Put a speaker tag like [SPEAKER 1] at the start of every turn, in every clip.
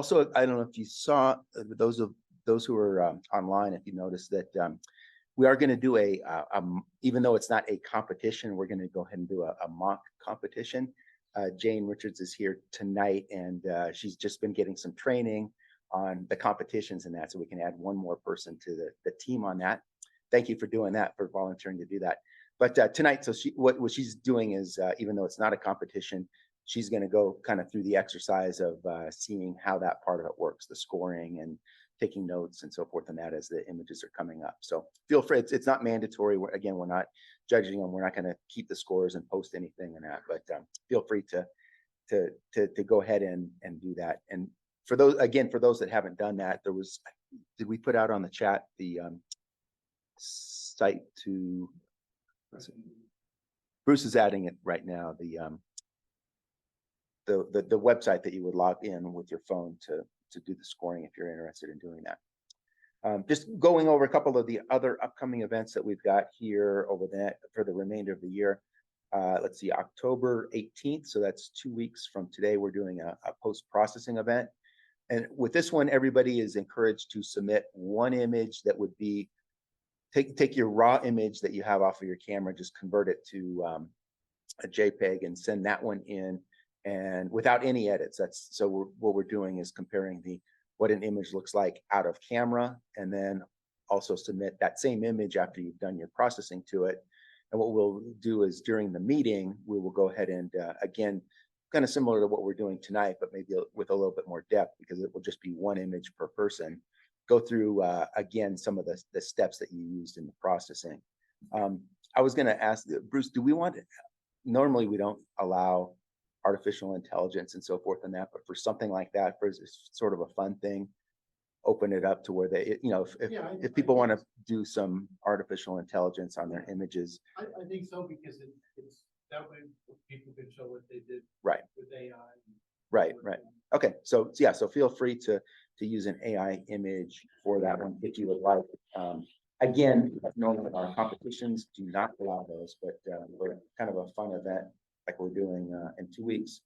[SPEAKER 1] also, I don't know if you saw those who are online, if you noticed that we are going to do even though it's not a competition, we're going to go ahead and do a mock competition. Jane Richards is here tonight, and she's just been getting some training on the competitions and that, so we can add one more person to the team on that. Thank you for doing that, for volunteering to do that. But tonight, so what she's doing is, even though it's not a competition, she's going to go kind of through the exercise of seeing how that part of it works, the scoring and taking notes and so forth and that as the images are coming up. So feel free, it's not mandatory. Again, we're not judging them. We're not going to keep the scores and post anything in that, but feel free to go ahead and do that. And for those that haven't done that, did we put out on the chat the site to, Bruce is adding it right now, the website that you would log in with your phone to do the scoring if you're interested in doing that. Just going over a couple of the other upcoming events that we've got here for the remainder of the year. Let's see, October 18th, so that's 2 weeks from today, we're doing a post-processing event. And with this one, everybody is encouraged to submit one image that would be, take your raw image that you have off of your camera, just convert it to a JPEG and send that one in, and without any edits. So what we're doing is comparing what an image looks like out of camera, and then also submit that same image after you've done your processing to it. And what we'll do is during the meeting, we will go ahead and again, kind of similar to what we're doing tonight, but maybe with a little bit more depth, because it will just be one image per person. Go through again some of the steps that you used in the processing. I was going to ask Bruce, do we want? Normally, we don't allow artificial intelligence and so forth and that, but for something like that, for sort of a fun thing, open it up to where they, if people want to do some artificial intelligence on their images.
[SPEAKER 2] I think so, because it's that way people can show what they did
[SPEAKER 1] right
[SPEAKER 2] with AI.
[SPEAKER 1] Right. Okay, so yeah, so feel free to use an AI image for that one if you would like. Again, normally our competitions do not allow those, but we're kind of a fun event like we're doing in 2 weeks.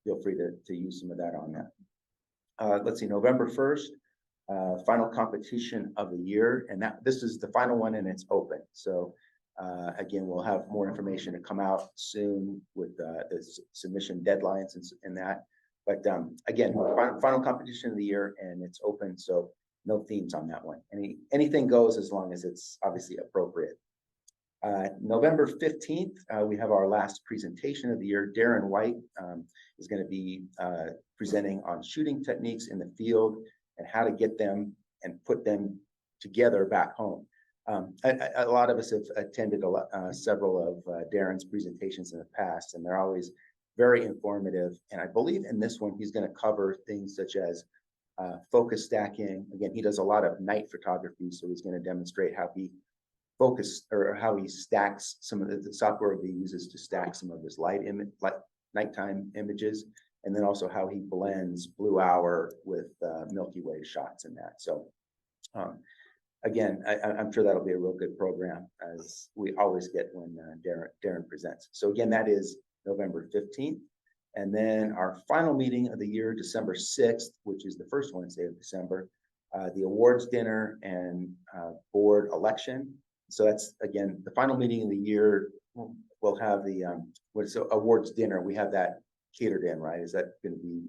[SPEAKER 1] Feel free to use some of that on that. Let's see, November 1st, final competition of the year, and this is the final one, and it's open. So again, we'll have more information to come out soon with the submission deadlines and that. But again, final competition of the year, and it's open, so no themes on that one. Anything goes as long as it's obviously appropriate. November 15th, we have our last presentation of the year. Darren White is going to be presenting on shooting techniques in the field and how to get them and put them together back home. A lot of us have attended several of Darren's presentations in the past, and they're always very informative. And I believe in this one, he's going to cover things such as focus stacking. Again, he does a lot of night photography, so he's going to demonstrate how he how he stacks some of the software he uses to stack some of his nighttime images, and then also how he blends blue hour with Milky Way shots in that. So again, I'm sure that'll be a real good program, as we always get when Darren presents. So again, that is November 15th. And then our final meeting of the year, December 6th, which is the first Wednesday of December, the awards dinner and board election. So that's, again, the final meeting of the year. We'll have the awards dinner. We have that catered in, right? Is that going to be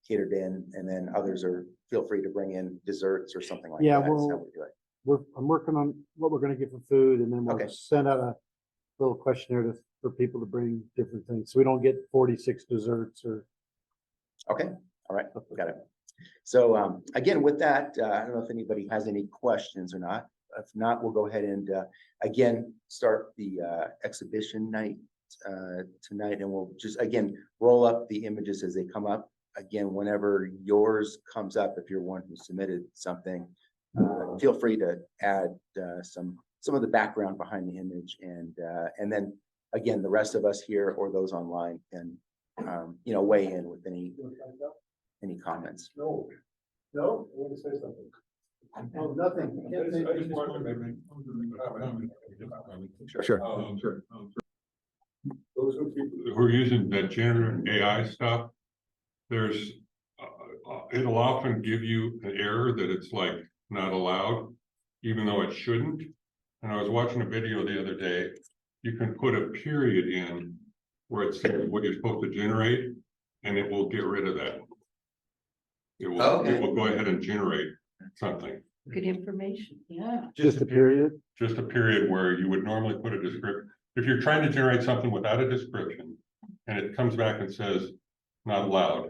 [SPEAKER 1] catered in? And then others feel free to bring in desserts or something like that.
[SPEAKER 3] Yeah,
[SPEAKER 1] That's how we do it.
[SPEAKER 3] I'm working on what we're going to get for food, and then we'll send out a little questionnaire for people to bring different things, so we don't get 46 desserts or.
[SPEAKER 1] Okay, all right, got it. So again, with that, I don't know if anybody has any questions or not. If not, we'll go ahead and again start the exhibition night tonight, and we'll just again roll up the images as they come up. Again, whenever yours comes up, if you're one who submitted something, feel free to add some of the background behind the image, and then again, the rest of us here or those online can weigh in with any comments.
[SPEAKER 2] No, I want to say something. Oh, nothing.
[SPEAKER 1] Sure.
[SPEAKER 4] Those are people who are using the generative AI stuff. There's it'll often give you an error that it's like not allowed, even though it shouldn't. And I was watching a video the other day, you can put a period in where it says what you're supposed to generate, and it will get rid of that. It will go ahead and generate something.
[SPEAKER 5] Good information, yeah.
[SPEAKER 3] Just a period.
[SPEAKER 4] Just a period where you would normally put a description. If you're trying to generate something without a description and it comes back and says not allowed,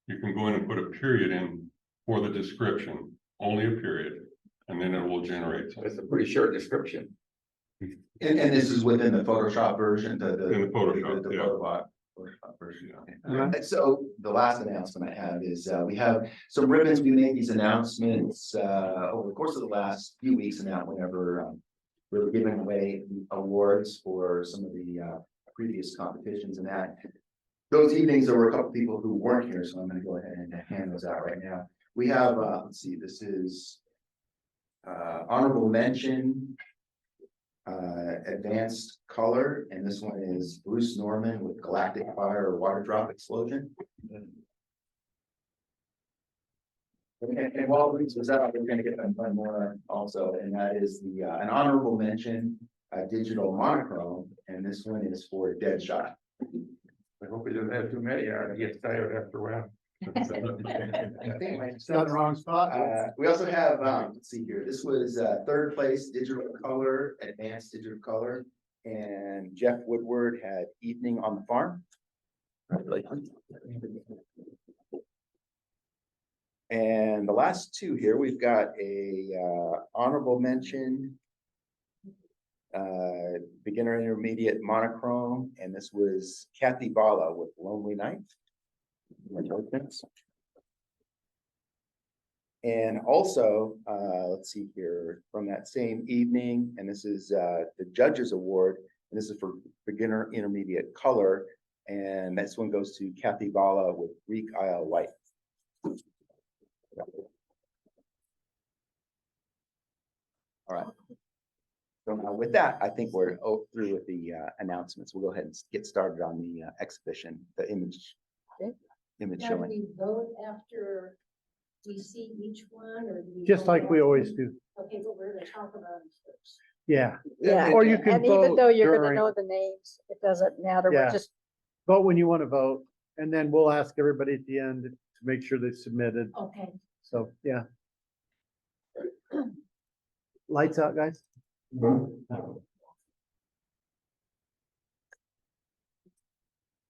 [SPEAKER 4] you can go in and put a period in for the description, only a period, and then it will generate something.
[SPEAKER 6] It's a pretty short description.
[SPEAKER 1] And this is within the Photoshop version,
[SPEAKER 4] In the Photoshop,
[SPEAKER 1] the
[SPEAKER 4] yeah.
[SPEAKER 1] Photoshop version. Okay.
[SPEAKER 3] Right.
[SPEAKER 1] And so the last announcement I have is, we have some ribbons. We made these announcements, over the course of the last few weeks, and now whenever, we were giving away awards for some of the, previous competitions and that. Those evenings, there were a couple people who weren't here, so I'm gonna go ahead and hand those out right now. We have, let's see, this is, honorable mention, advanced color, and this one is Bruce Norman with Galactic Fire or Water Drop Explosion. And while Bruce was out, we're gonna get one more also, and that is the, an honorable mention, digital monochrome, and this one is for Deadshot.
[SPEAKER 6] I hope he doesn't have too many, or he gets tired after a while.
[SPEAKER 3] Not wrong spot.
[SPEAKER 1] We also have, let's see here, this was, third place digital color, advanced digital color. And Jeff Woodward had Evening on the Farm. Congratulations. And the last two here, we've got a, honorable mention. Beginner intermediate monochrome, and this was Kathy Bala with Lonely Night. And also, let's see here, from that same evening, and this is the Judges Award, and this is for beginner intermediate color, and this one goes to Kathy Bala with Greek Isle White. All right. So with that, I think we're through with the announcements. We'll go ahead and get started on the exhibition, the image.
[SPEAKER 5] Okay.
[SPEAKER 1] Image
[SPEAKER 5] Now, do
[SPEAKER 1] showing.
[SPEAKER 5] we vote after we see each one, or? do we
[SPEAKER 3] Just
[SPEAKER 5] vote
[SPEAKER 3] like we
[SPEAKER 5] after-
[SPEAKER 3] always do.
[SPEAKER 5] Okay, but we're gonna talk about them first.
[SPEAKER 3] Yeah.
[SPEAKER 7] Yeah,
[SPEAKER 3] Or you can
[SPEAKER 7] and even
[SPEAKER 3] vote
[SPEAKER 7] though you're gonna
[SPEAKER 3] during-
[SPEAKER 7] know the names, it doesn't matter,
[SPEAKER 3] Yeah.
[SPEAKER 7] we're just,
[SPEAKER 3] Vote when you want to vote, and then we'll ask everybody at the end to make sure they submitted.
[SPEAKER 5] Okay,
[SPEAKER 3] So, yeah. Lights out, guys.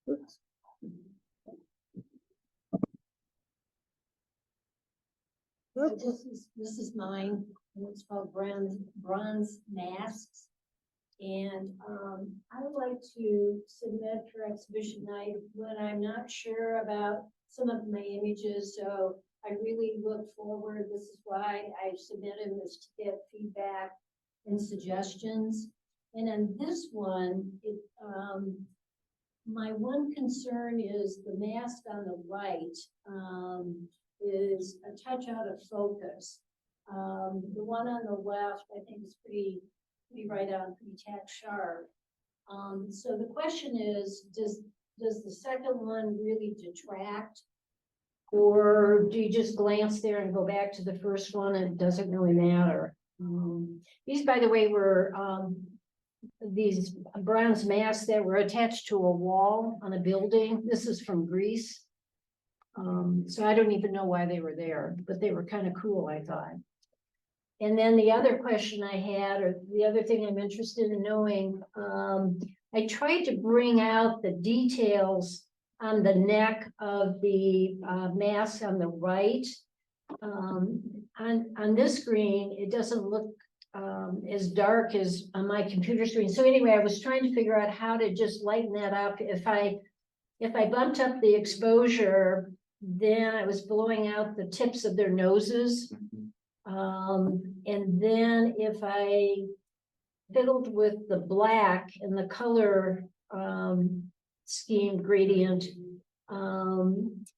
[SPEAKER 3] Oops.
[SPEAKER 5] so this is mine, and it's called Bronze Masks. And, I would like to submit for exhibition night when I'm not sure about some of my images, so I really look forward, this is why I submitted this to get feedback and suggestions. And then this one, my one concern is the mask on the right, is a touch out of focus. The one on the left, I think is pretty right on, pretty tack sharp. So the question is, does the second one really detract? Or do you just glance there and go back to the first one and it doesn't really matter? These, by the way, were, these bronze masks that were attached to a wall on a building. This is from Greece. So I don't even know why they were there, but they were kind of cool, I thought. And then the other question I had, or the other thing I'm interested in knowing, I tried to bring out the details on the neck of the mask on the right. On this screen, it doesn't look as dark as on my computer screen. So anyway, I was trying to figure out how to just lighten that up. If I bumped up the exposure, then I was blowing out the tips of their noses. And then if I fiddled with the black and the color scheme gradient,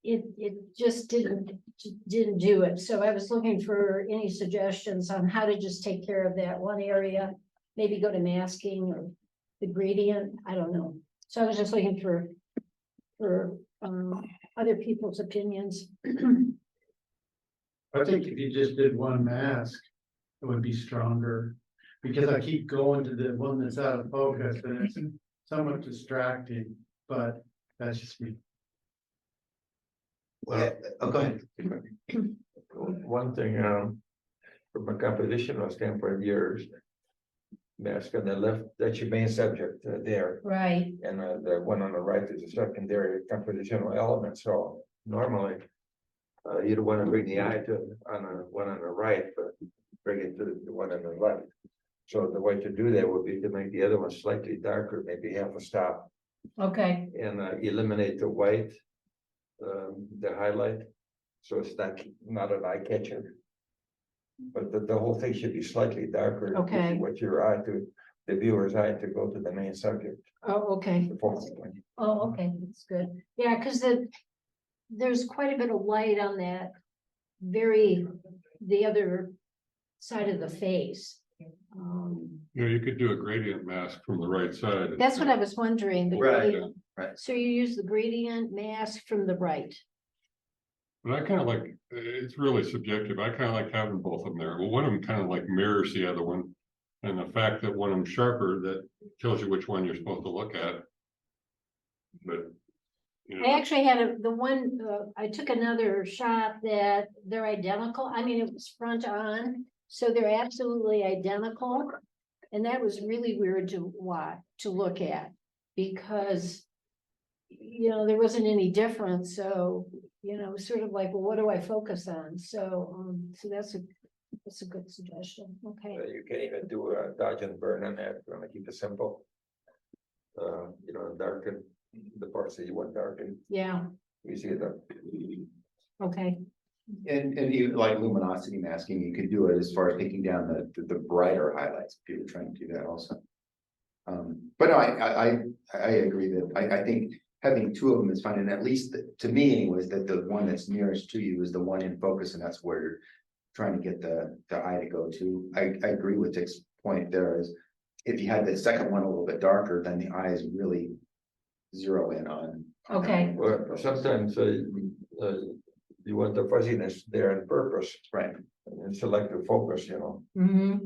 [SPEAKER 5] it just didn't do it. So I was looking for any suggestions on how to just take care of that one area, maybe go to masking or the gradient, I don't know. So I was just looking for other people's opinions.
[SPEAKER 2] I think if you just did one mask, it would be stronger. Because I keep going to the one that's out of focus and it's somewhat distracting, but that's just me.
[SPEAKER 1] Well, oh, go ahead.
[SPEAKER 6] One thing, from a compositional standpoint, yours. Mask on the left, that's your main subject there,
[SPEAKER 5] Right.
[SPEAKER 6] and the one on the right is a secondary compositional element, so normally. You don't want to bring the eye to one on the right, but bring it to the one on the left. So the way to do that would be to make the other one slightly darker, maybe half a stop,
[SPEAKER 5] Okay.
[SPEAKER 6] and eliminate the white. The highlight, so it's not an eye catcher. But the whole thing should be slightly darker. if
[SPEAKER 5] Okay.
[SPEAKER 6] you want your eye to, the viewer's eye to go to the main subject.
[SPEAKER 5] Oh, okay.
[SPEAKER 6] the focal point.
[SPEAKER 5] Oh, okay, that's good. Yeah, because there's quite a bit of light on that the other side of the face.
[SPEAKER 4] You could do a gradient mask from the right side.
[SPEAKER 5] That's what I was wondering. the
[SPEAKER 1] Right,
[SPEAKER 5] gradient.
[SPEAKER 1] right.
[SPEAKER 5] So you use the gradient mask from the right.
[SPEAKER 4] But I kind of like, it's really subjective. I kind of like having both of them there. Well, one of them kind of like mirrors the other one. And the fact that one of them sharper, that tells you which one you're supposed to look at. But. You know,
[SPEAKER 5] I actually had the one, I took another shot that they're identical. I mean, it was front on, so they're absolutely identical. And that was really weird to look at, because, there wasn't any difference. So, sort of like, well, what do I focus on? So, so that's a good suggestion. Okay.
[SPEAKER 6] You can even do a dodge and burn on that, if you want to keep it simple. Darken the parts that you want darkened,
[SPEAKER 5] Yeah.
[SPEAKER 6] you see the.
[SPEAKER 5] Okay.
[SPEAKER 1] And even like luminosity masking, you could do it as far as taking down the brighter highlights, if you were trying to do that also. But no, I agree that I think having two of them is fine, and at least to me anyways, that the one that's nearest to you is the one in focus, and that's where you're trying to get the eye to go to. I agree with Dick's point there is, if you had the second one a little bit darker, then the eyes really zero in on.
[SPEAKER 5] Okay.
[SPEAKER 6] Well, sometimes you want the fuzziness there on purpose,
[SPEAKER 1] Right.
[SPEAKER 6] and selective focus,
[SPEAKER 5] Mm-hmm.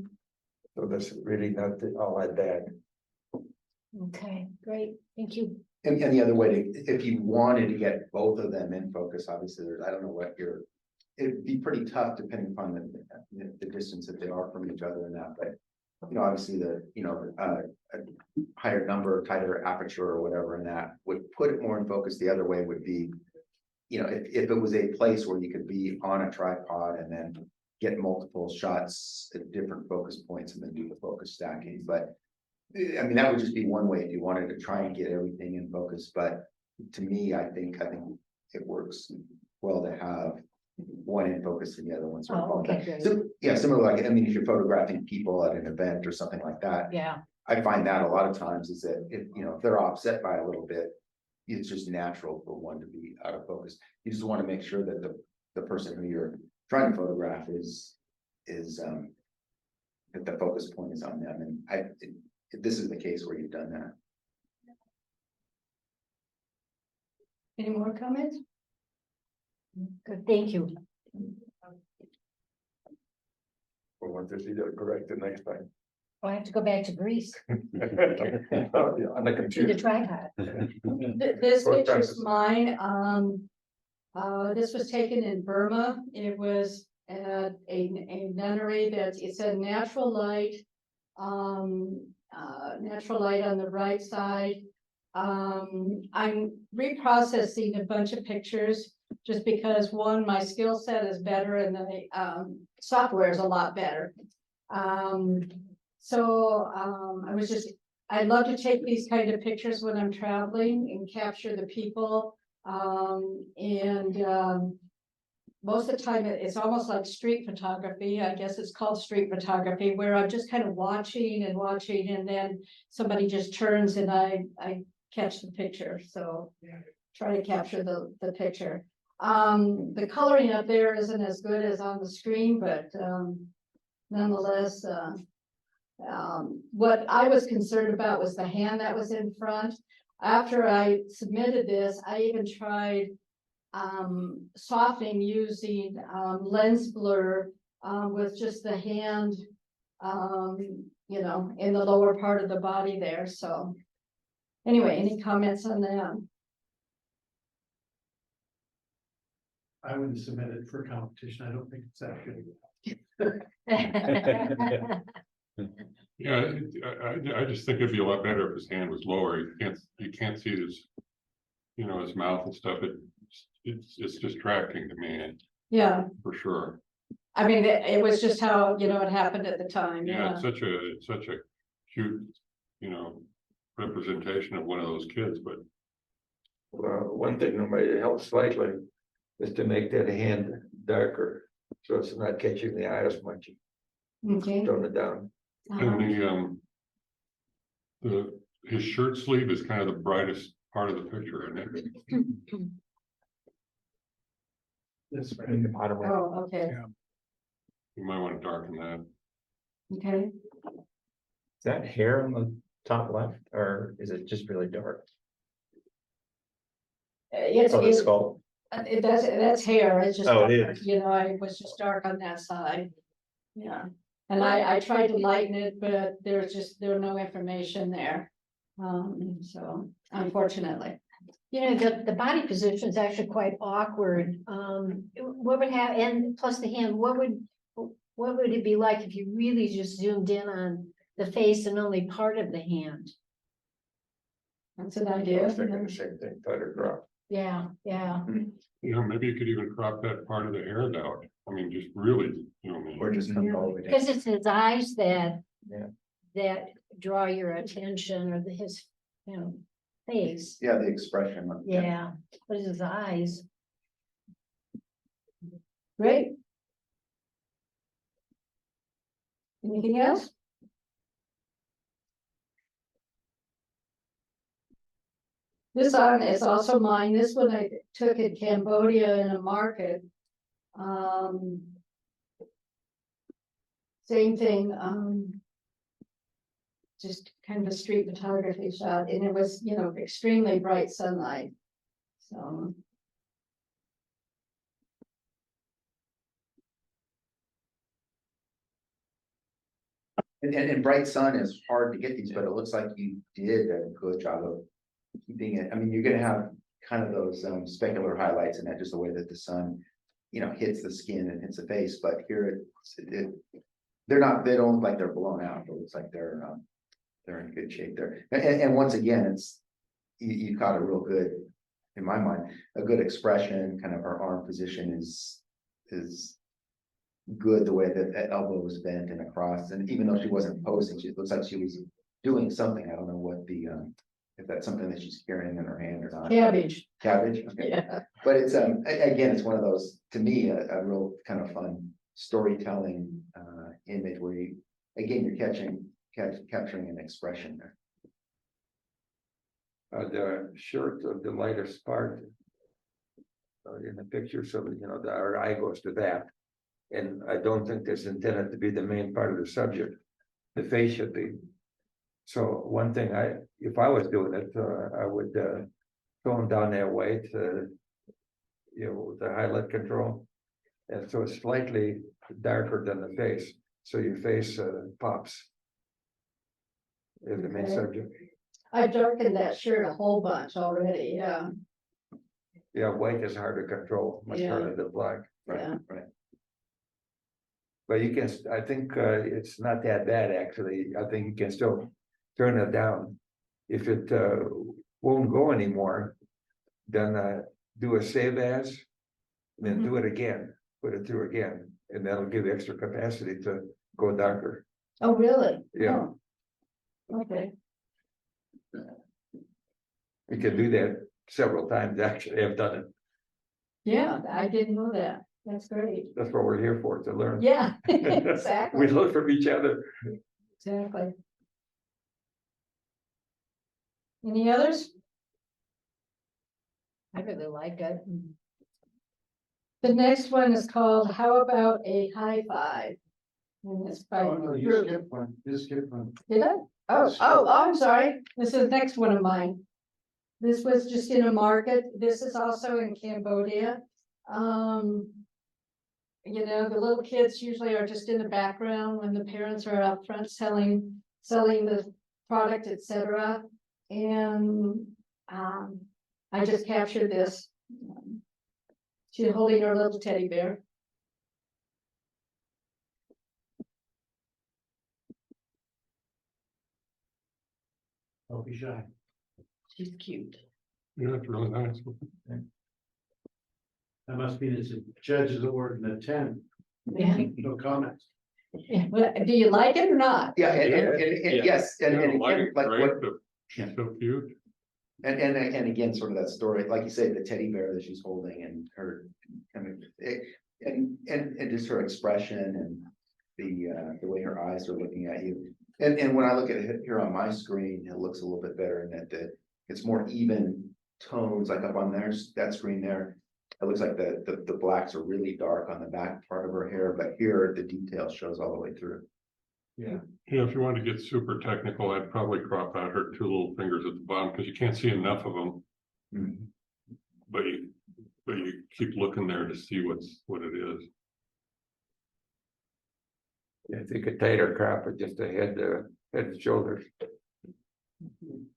[SPEAKER 6] so that's really not all that bad.
[SPEAKER 5] Okay, great. Thank you.
[SPEAKER 1] And the other way to, if you wanted to get both of them in focus, obviously, I don't know what it'd be pretty tough depending upon the distance that they are from each other and that, but. Obviously a higher number, tighter aperture or whatever, and that would put it more in focus. The other way would be, if it was a place where you could be on a tripod and then get multiple shots at different focus points and then do the focus stacking. But I mean, that would just be one way if you wanted to try and get everything in focus. But to me, I think it works well to have one in focus and the other one's.
[SPEAKER 5] Oh, okay, great.
[SPEAKER 1] So, yeah, similar, like, I mean, if you're photographing people at an event or something like that,
[SPEAKER 5] Yeah.
[SPEAKER 1] I find that a lot of times is that if they're offset by a little bit, it's just natural for one to be out of focus. You just want to make sure that the person who you're trying to photograph is that the focus point is on them. And this is the case where you've done that.
[SPEAKER 5] Any more comments? Good, thank you.
[SPEAKER 6] We want to see that corrected next time.
[SPEAKER 5] I have to go back to Greece
[SPEAKER 6] On the
[SPEAKER 5] to the
[SPEAKER 6] computer.
[SPEAKER 5] tripod.
[SPEAKER 8] This
[SPEAKER 6] Or
[SPEAKER 8] picture's
[SPEAKER 6] Francis.
[SPEAKER 8] mine. This was taken in Burma. It was at a nunnery it said natural light. Natural light on the right side. I'm reprocessing a bunch of pictures just because my skill set is better and the software is a lot better. I'd love to take these kind of pictures when I'm traveling and capture the people. Most of the time it's almost like street photography. I guess it's called street photography, where I'm just kind of watching and then somebody just turns and I catch the picture. So try to capture the picture. The coloring up there isn't as good as on the screen, but nonetheless, what I was concerned about was the hand that was in front. After I submitted this, I even tried softening using, lens blur, with just the hand, you know, in the lower part of the body there, so. Anyway, any comments on that?
[SPEAKER 2] I wouldn't submit it for competition. I don't think it's that good.
[SPEAKER 4] Yeah, I just think it'd be a lot better if his hand was lower. You can't see his, you know, his mouth and stuff. It's distracting to me,
[SPEAKER 8] Yeah,
[SPEAKER 4] for sure.
[SPEAKER 8] I mean, it was just how, you know, it happened at the time,
[SPEAKER 4] Yeah,
[SPEAKER 8] yeah.
[SPEAKER 4] it's such a cute, you know, representation of one of those kids, but
[SPEAKER 6] Well, one thing that might help slightly is to make that hand darker, so it's not catching the eye as much,
[SPEAKER 8] Okay.
[SPEAKER 6] tone it down.
[SPEAKER 4] and his shirt sleeve is kind of the brightest part of the picture, isn't it?
[SPEAKER 2] This right.
[SPEAKER 1] In the bottom right.
[SPEAKER 8] Oh, okay,
[SPEAKER 4] You might want to darken that.
[SPEAKER 8] okay.
[SPEAKER 9] Is that hair on the top left, or is it just really dark?
[SPEAKER 8] Yes,
[SPEAKER 9] Oh, the skull.
[SPEAKER 8] that's hair, it's just,
[SPEAKER 9] Oh, it
[SPEAKER 8] dark,
[SPEAKER 9] is.
[SPEAKER 8] you know, it was just dark on that side. Yeah, and I tried to lighten it, but there was no information there. So unfortunately,
[SPEAKER 5] You know, the body position is actually quite awkward. What would have, and plus the hand, what would it be like if you really just zoomed in on the face and only part of the hand?
[SPEAKER 8] that's an
[SPEAKER 6] I
[SPEAKER 8] idea.
[SPEAKER 6] was thinking the same thing, tighter drop.
[SPEAKER 5] Yeah, yeah.
[SPEAKER 4] You know, maybe you could even crop that part of the hair out. I mean, just really, you know, what I mean?
[SPEAKER 1] Or just come all the way down.
[SPEAKER 5] Because it's his eyes that.
[SPEAKER 6] Yeah.
[SPEAKER 5] That draw your attention, or his, you know, face.
[SPEAKER 1] Yeah, the expression.
[SPEAKER 5] Yeah, but it's his eyes.
[SPEAKER 8] Great. Anything else? This one is also mine. This one I took in Cambodia in a market. Same thing, just kind of a street photography shot, and it was, you know, extremely bright sunlight. So.
[SPEAKER 1] And bright sun is hard to get these, but it looks like you did a good job of keeping it. I mean, you're gonna have kind of those specular highlights in that, just the way that the sun, you know, hits the skin and hits the face, but here they don't look like they're blown out. It looks like they're in good shape there. And once again, it's, you caught a real good, in my mind, a good expression, kind of her arm position is good, the way that that elbow was bent and across, and even though she wasn't posing, she looks like she was doing something. I don't know what the, if that's something that she's carrying in her hand or not.
[SPEAKER 8] Cabbage.
[SPEAKER 1] Cabbage, okay.
[SPEAKER 8] Yeah.
[SPEAKER 1] But it's, again, it's one of those, to me, a real kind of fun storytelling, image where you, again, you're capturing an expression there.
[SPEAKER 6] The shirt of the lightest part. In the picture, so you know, our eye goes to that. And I don't think that's intended to be the main part of the subject. The face should be. So one thing if I was doing it, I would tone down that white, you know, the highlight control. And so it's slightly darker than the face, so your face pops. Is the main
[SPEAKER 8] Okay.
[SPEAKER 6] subject.
[SPEAKER 8] I darkened that shirt a whole bunch already, yeah,
[SPEAKER 6] Yeah, white is hard to control, much
[SPEAKER 8] Yeah.
[SPEAKER 6] harder than black.
[SPEAKER 8] yeah.
[SPEAKER 1] Right.
[SPEAKER 6] But you can, I think it's not that bad, actually. I think you can still turn it down. If it won't go anymore, then do a save as, then do it again, put it through again, and that'll give you extra capacity to go darker.
[SPEAKER 8] Oh, really?
[SPEAKER 6] Yeah.
[SPEAKER 8] Oh. Okay,
[SPEAKER 6] You can do that several times, actually. I've done it.
[SPEAKER 8] yeah, I didn't know that. That's great.
[SPEAKER 6] That's what we're here for, to learn.
[SPEAKER 8] Yeah,
[SPEAKER 6] We
[SPEAKER 8] exactly,
[SPEAKER 6] learn from each other.
[SPEAKER 8] exactly. Any others?
[SPEAKER 5] I really like it.
[SPEAKER 8] The next one is called How About a High Five? And it's by
[SPEAKER 2] Oh, no, you
[SPEAKER 8] Drew.
[SPEAKER 2] skipped one, you skipped one.
[SPEAKER 8] Did I? Oh, I'm sorry. This is the next one of mine. This was just in a market. This is also in Cambodia. You know, the little kids usually are just in the background when the parents are out front selling the product, etc. And I just captured this. She's holding her little teddy bear.
[SPEAKER 2] Don't be shy.
[SPEAKER 8] She's cute.
[SPEAKER 4] Yeah, it's really nice.
[SPEAKER 2] That must mean it's a judge's award and a 10.
[SPEAKER 8] Yeah.
[SPEAKER 2] No comments.
[SPEAKER 8] Well, do you like it or not?
[SPEAKER 1] Yeah, yes, and
[SPEAKER 4] Yeah,
[SPEAKER 1] again,
[SPEAKER 4] like,
[SPEAKER 1] like
[SPEAKER 4] right,
[SPEAKER 1] what,
[SPEAKER 4] she's so cute.
[SPEAKER 1] and again, sort of that story, like you say, the teddy bear that she's holding and her, I mean, and just her expression and the way her eyes are looking at you. And when I look at it here on my screen, it looks a little bit better in that it's more even tones, like up on that screen there. It looks like the blacks are really dark on the back part of her hair, but here the detail shows all the way through.
[SPEAKER 2] Yeah.
[SPEAKER 4] Yeah, if you want to get super technical, I'd probably crop out her two little fingers at the bottom, because you can't see enough of them.
[SPEAKER 1] Mhm.
[SPEAKER 4] But you keep looking there to see what it is.
[SPEAKER 6] If you could tighter crop it just ahead, head and shoulders.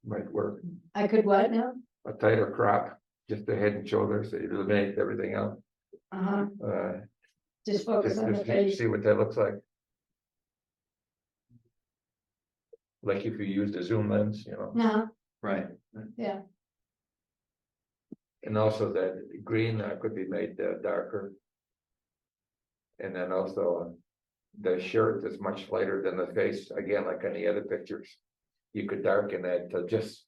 [SPEAKER 6] Might work.
[SPEAKER 8] I could what now?
[SPEAKER 6] A tighter crop, just the head and shoulders, so you eliminate everything else.
[SPEAKER 8] Just focus on the
[SPEAKER 6] Just
[SPEAKER 8] face.
[SPEAKER 6] see what that looks like. Like if you use the zoom lens, you know,
[SPEAKER 8] No,
[SPEAKER 1] Right.
[SPEAKER 8] yeah.
[SPEAKER 6] and also that green could be made darker. And then also the shirt is much lighter than the face, again, like any other pictures. You could darken that to just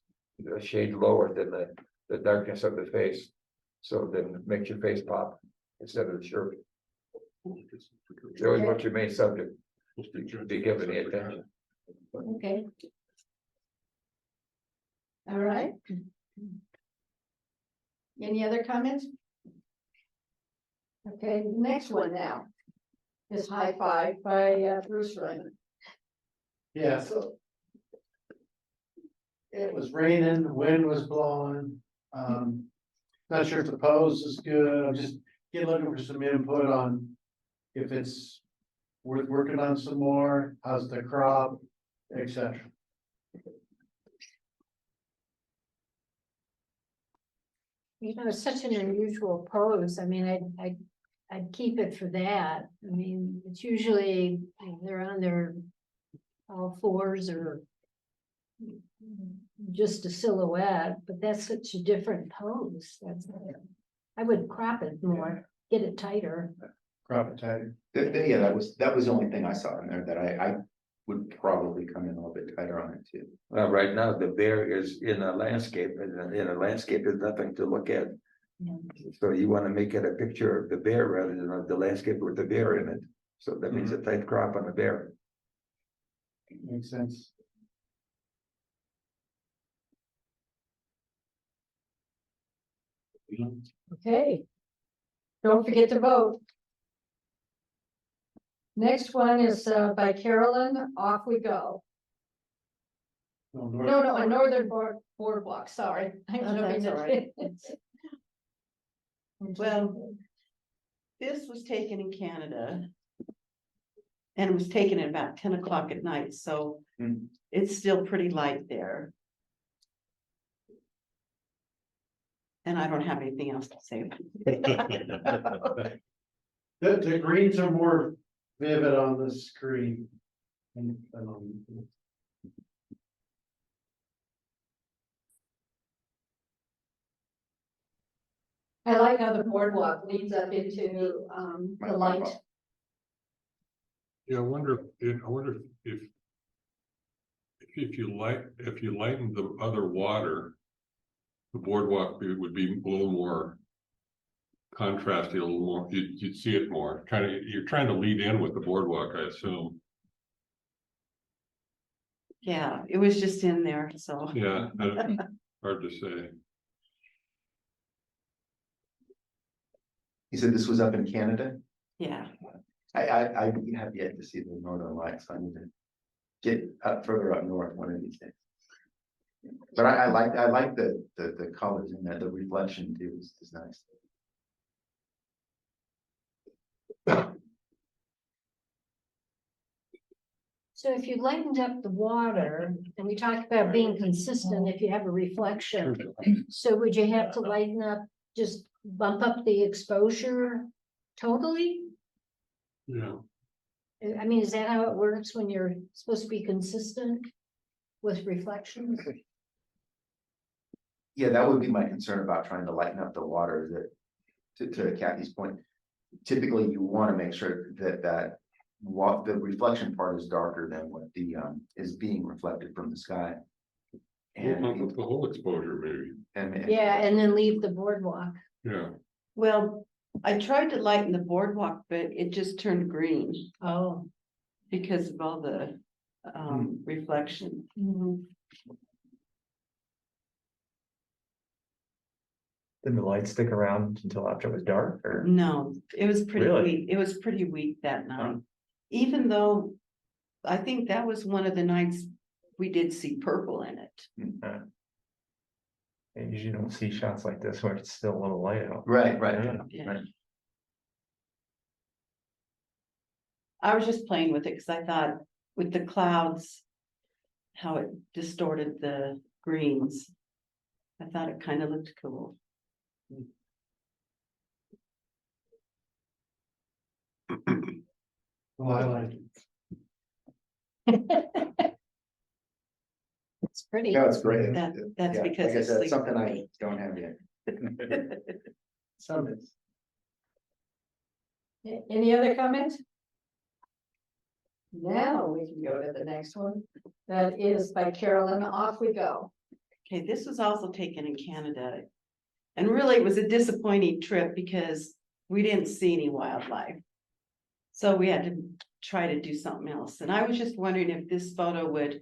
[SPEAKER 6] a shade lower than the darkness of the face. So then it makes your face pop instead of the shirt. You always want your main subject to be given the attention.
[SPEAKER 8] Okay. All right. Any other comments? Okay, next one now is High Five by Bruce Raymond.
[SPEAKER 2] Yeah, so. It was raining, the wind was blowing, not sure if the pose is good, I'm just looking for some input on. If it's worth working on some more, how's the crop, etc.
[SPEAKER 5] You know, it's such an unusual pose. I mean, I'd keep it for that. I mean, it's usually they're on their all fours or just a silhouette, but that's such a different pose. I would crop it more, get it tighter.
[SPEAKER 2] Crop it tighter.
[SPEAKER 1] Yeah, that was the only thing I saw in there that I would probably come in a little bit tighter on it too.
[SPEAKER 6] Well, right now, the bear is in a landscape, and in a landscape, there's nothing to look at.
[SPEAKER 5] Yeah.
[SPEAKER 6] So you want to make it a picture of the bear rather than of the landscape with the bear in it. So that means a tight crop on the bear.
[SPEAKER 2] Makes sense.
[SPEAKER 8] Okay. Don't forget to vote. Next one is by Carolyn, Off We Go. No, a Northern Boardwalk, sorry. I'm
[SPEAKER 7] Oh,
[SPEAKER 8] jumping
[SPEAKER 7] that's all
[SPEAKER 8] to-
[SPEAKER 10] Well, this was taken in Canada. And it was taken at about 10 o'clock at night, so it's still pretty light there. And I don't have anything else to say.
[SPEAKER 2] The greens are more vivid on the screen.
[SPEAKER 8] I like how the boardwalk leads up into the light.
[SPEAKER 4] Yeah, I wonder if you lighten the other water, the boardwalk would be a little more contrasty, a little more, you'd see it more. You're trying to lead in with the boardwalk, I assume.
[SPEAKER 10] Yeah, it was just in there, so.
[SPEAKER 4] Yeah, hard to say.
[SPEAKER 1] You said this was up in Canada?
[SPEAKER 10] Yeah,
[SPEAKER 1] I have yet to see the Northern Lights. I need to get up further up north one of these days. But I like the colors in there, the reflection too is nice.
[SPEAKER 5] So if you lightened up the water, and we talked about being consistent if you have a reflection, so would you have to lighten up, just bump up the exposure totally?
[SPEAKER 4] Yeah,
[SPEAKER 5] I mean, is that how it works when you're supposed to be consistent with reflections?
[SPEAKER 1] Yeah, that would be my concern about trying to lighten up the water, that, to Kathy's point. Typically, you want to make sure that what the reflection part is darker than what the, is being reflected from the sky.
[SPEAKER 4] we'll bump
[SPEAKER 1] And,
[SPEAKER 4] up the whole exposure maybe,
[SPEAKER 5] Yeah, and then leave the boardwalk.
[SPEAKER 4] yeah.
[SPEAKER 10] Well, I tried to lighten the boardwalk, but it just turned green
[SPEAKER 5] Oh.
[SPEAKER 10] because of all the reflection.
[SPEAKER 9] Did the light stick around until after it was dark or?
[SPEAKER 10] No, it was pretty
[SPEAKER 9] Really?
[SPEAKER 10] weak. It was pretty weak that night. Even though I think that was one of the nights we did see purple in it.
[SPEAKER 9] I usually don't see shots like this where it's still a little light out.
[SPEAKER 1] right,
[SPEAKER 10] Yeah.
[SPEAKER 1] right.
[SPEAKER 10] I was just playing with it because I thought with the clouds, how it distorted the greens. I thought it kind of looked cool.
[SPEAKER 2] Well, I like it.
[SPEAKER 5] It's pretty.
[SPEAKER 1] No, it's great.
[SPEAKER 10] That's
[SPEAKER 1] Yeah,
[SPEAKER 10] because
[SPEAKER 1] like I
[SPEAKER 10] it's
[SPEAKER 1] said,
[SPEAKER 10] sleep
[SPEAKER 1] something I
[SPEAKER 10] great.
[SPEAKER 1] don't have yet.
[SPEAKER 8] Any other comments? Now we can go to the next one. That is by Carolyn. Off we go.
[SPEAKER 10] Okay, this was also taken in Canada. And really, it was a disappointing trip because we didn't see any wildlife. So we had to try to do something else. And I was just wondering if this photo would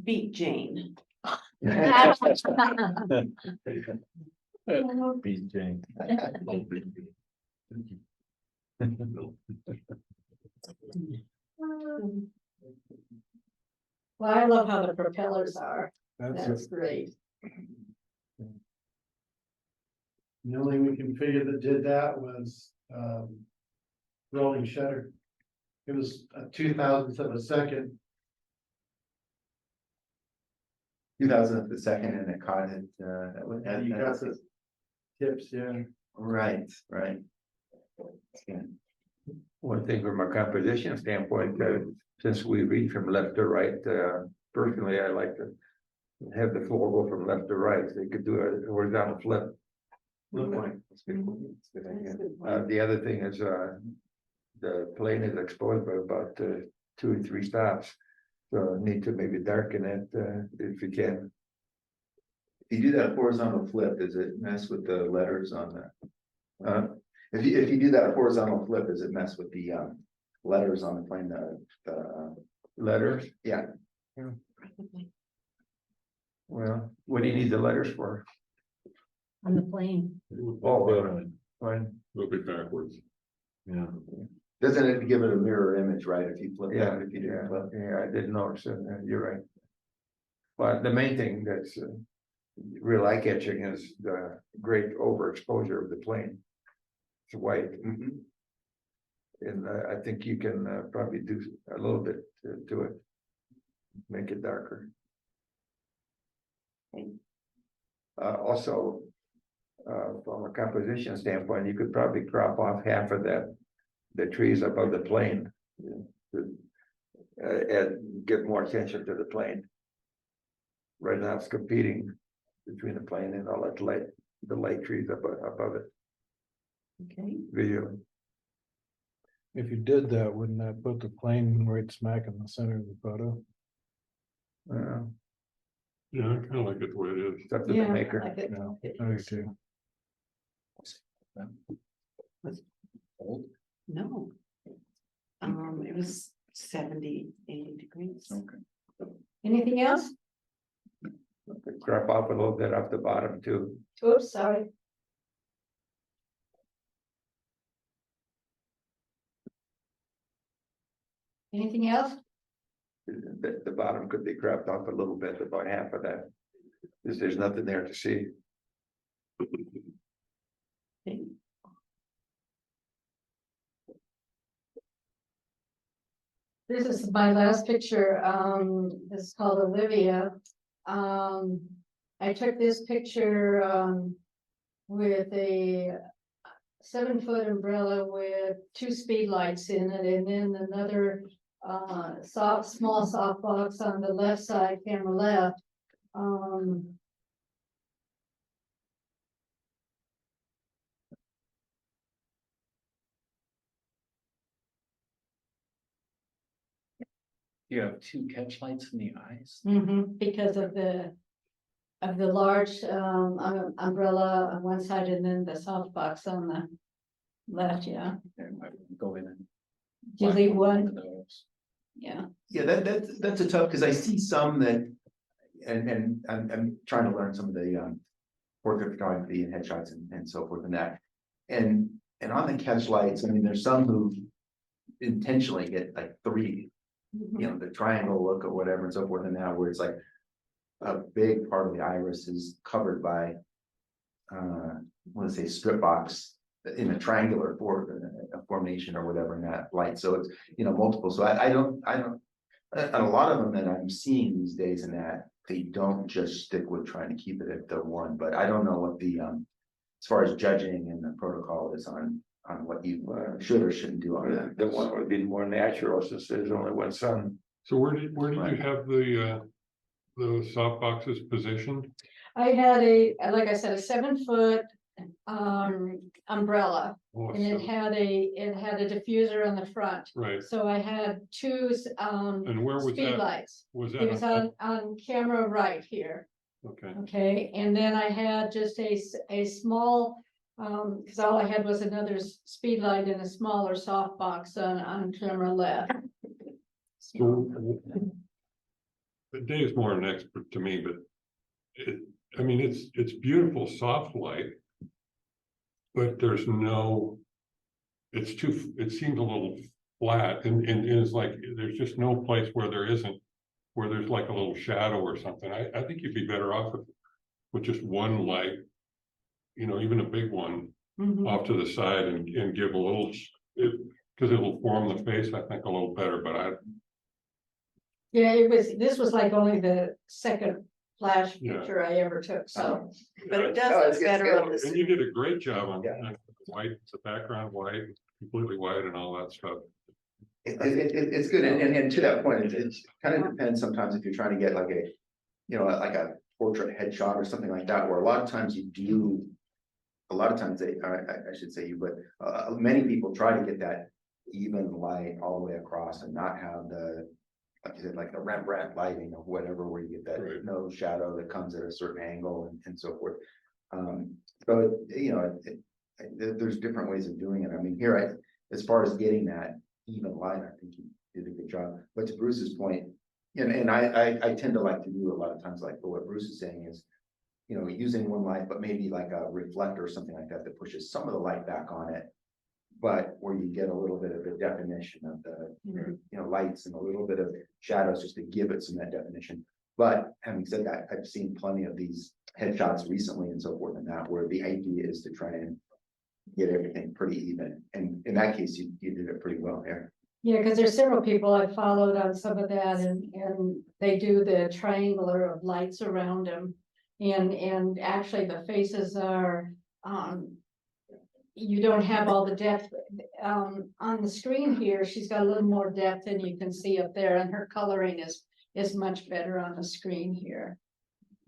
[SPEAKER 10] beat Jane.
[SPEAKER 9] Beat Jane.
[SPEAKER 8] Well, I love how the propellers are.
[SPEAKER 3] That's
[SPEAKER 8] That's great.
[SPEAKER 2] The only we can figure that did that was, rolling shutter. It was a 2,000th of a second.
[SPEAKER 1] 2000th the second, and it caught it,
[SPEAKER 2] And you got the tips, yeah.
[SPEAKER 1] right. Yeah.
[SPEAKER 6] One thing from a composition standpoint, since we read from left to right, personally, I like to have the floor go from left to right, so you could do a horizontal flip.
[SPEAKER 1] Good point. That's a good point. That's a good idea.
[SPEAKER 6] The other thing is, the plane is exposed by about 2 or 3 stops. So need to maybe darken it, if you can.
[SPEAKER 1] If you do that horizontal flip, does it mess with the letters on the? If you do that horizontal flip, does it mess with the letters on the plane? The
[SPEAKER 6] Letters,
[SPEAKER 1] yeah.
[SPEAKER 6] well, what do you need the letters for?
[SPEAKER 5] On the plane.
[SPEAKER 6] Oh, fine,
[SPEAKER 4] It'll be backwards.
[SPEAKER 3] Yeah.
[SPEAKER 1] Doesn't it give it a mirror image, right? If you flip
[SPEAKER 6] yeah,
[SPEAKER 1] that, if you do
[SPEAKER 6] yeah,
[SPEAKER 1] flip.
[SPEAKER 6] yeah, I didn't notice it, you're right. But the main thing that's real eye catching is the great overexposure of the plane. It's white,
[SPEAKER 1] Mhm.
[SPEAKER 6] and I think you can probably do a little bit to it. Make it darker. Also, from a composition standpoint, you could probably crop off half of that, the trees above the plane. And give more attention to the plane. Right now it's competing between the plane and all that light, the light trees above it
[SPEAKER 10] Okay,
[SPEAKER 6] visually.
[SPEAKER 3] If you did that, wouldn't that put the plane right smack in the center of the photo?
[SPEAKER 4] Yeah, I kind of like it the way it is.
[SPEAKER 6] It's up to the
[SPEAKER 8] Yeah, I
[SPEAKER 6] maker.
[SPEAKER 8] like it.
[SPEAKER 3] No, I do too.
[SPEAKER 10] no. It was 70, 80 degrees.
[SPEAKER 8] Anything else?
[SPEAKER 6] Crop off a little bit off the bottom too.
[SPEAKER 8] Oops, sorry. Anything else?
[SPEAKER 6] The bottom could be cropped off a little bit, about half of that. Because there's nothing there to see.
[SPEAKER 8] This is my last picture. This is called Olivia. I took this picture, with a 7-foot umbrella with 2 speed lights in it, and then another, small softbox on the left side, camera left.
[SPEAKER 11] You have 2 catch lights in the eyes.
[SPEAKER 8] Because of the large, umbrella on one side and then the softbox on the left, yeah.
[SPEAKER 11] There might go in and.
[SPEAKER 8] Do you leave one?
[SPEAKER 11] of those.
[SPEAKER 8] Yeah.
[SPEAKER 1] Yeah, that's a tough, because I see some that, and I'm trying to learn some of the portrait photography and headshots and so forth and that. And on the catch lights, I mean, there's some who intentionally get like 3, you know, the triangle look or whatever and so forth and that, where it's like a big part of the iris is covered by let's say strip box in a triangular formation or whatever in that light. So it's, you know, multiple. So I don't, and a lot of them that I'm seeing these days in that, they don't just stick with trying to keep it at the one, but I don't know what the as far as judging and the protocol is on what you should or shouldn't do on that.
[SPEAKER 6] The one would be more natural since there's only one sun.
[SPEAKER 4] So where did you have the softboxes positioned?
[SPEAKER 8] I had like I said, a 7-foot umbrella,
[SPEAKER 4] Oh,
[SPEAKER 8] and it
[SPEAKER 4] so-
[SPEAKER 8] had a diffuser on the front.
[SPEAKER 4] Right,
[SPEAKER 8] So I had 2
[SPEAKER 4] and where was
[SPEAKER 8] speed
[SPEAKER 4] that?
[SPEAKER 8] lights.
[SPEAKER 4] Was
[SPEAKER 8] It was
[SPEAKER 4] that?
[SPEAKER 8] on camera right here.
[SPEAKER 4] Okay,
[SPEAKER 8] Okay, and then I had just a small, because all I had was another speed light and a smaller softbox on camera left.
[SPEAKER 4] so. Dave's more an expert to me, but I mean, it's beautiful soft light. But there's no, it seems a little flat and it's like, there's just no place where there's like a little shadow or something. I think you'd be better off with just one light, you know, even a big one off to the side and give a little, because it'll form the face, I think, a little better, but
[SPEAKER 8] Yeah, this was like only the second flash
[SPEAKER 4] Yeah.
[SPEAKER 8] picture I ever took, so.
[SPEAKER 10] But it
[SPEAKER 1] Oh,
[SPEAKER 10] does
[SPEAKER 1] it's
[SPEAKER 10] look better
[SPEAKER 1] good.
[SPEAKER 10] on this.
[SPEAKER 4] and you did a great job on
[SPEAKER 1] Yeah.
[SPEAKER 4] white, the background white, completely white and all that stuff.
[SPEAKER 1] It's good, and to that point, it kind of depends sometimes if you're trying to get like a, you know, like a portrait headshot or something like that, where a lot of times you do. A lot of times I should say you, but many people try to get that even light all the way across and not have the, like you said, like the Rembrandt lighting or whatever, where you get that
[SPEAKER 4] Right.
[SPEAKER 1] no shadow that comes at a certain angle and so forth. So, you know, there's different ways of doing it. I mean, here, as far as getting that even light, I think you did a good job. But to Bruce's point, and I tend to like to do a lot of times, like what Bruce is saying is, you know, using one light, but maybe like a reflector or something like that pushes some of the light back on it. But where you get a little bit of the definition of the, you know, lights and a little bit of shadows just to give it some of that definition. But having said that, I've seen plenty of these headshots recently and so forth and that, where the idea is to try and get everything pretty even. And in that case, you did it pretty well here.
[SPEAKER 8] Yeah, because there's several people I followed on some of that, and they do the triangular of lights around them. And actually the faces are, you don't have all the depth, on the screen here, she's got a little more depth than you can see up there, and her coloring is much better on the screen here.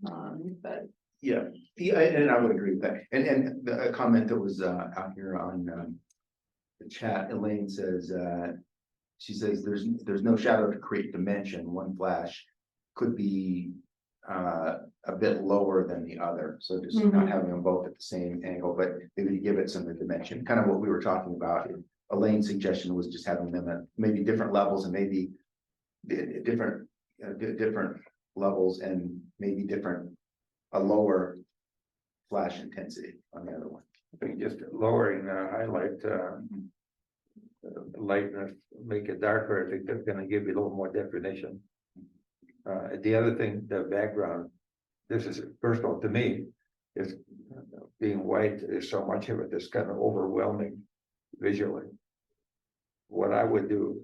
[SPEAKER 8] But
[SPEAKER 1] Yeah, and I would agree with that. And a comment that was out here on the chat, Elaine says, she says there's no shadow to create dimension. One flash could be a bit lower than the other. So just not having them both at the same angle, but maybe give it some dimension, kind of what we were talking about. Elaine's suggestion was just having them at maybe different levels and maybe different levels and maybe a lower flash intensity on the other one.
[SPEAKER 6] I think just lowering the highlight, lightness, make it darker. I think that's gonna give you a little more definition. The other thing, the background, this is personal to me, is being white is so much of it that's kind of overwhelming visually. What I would do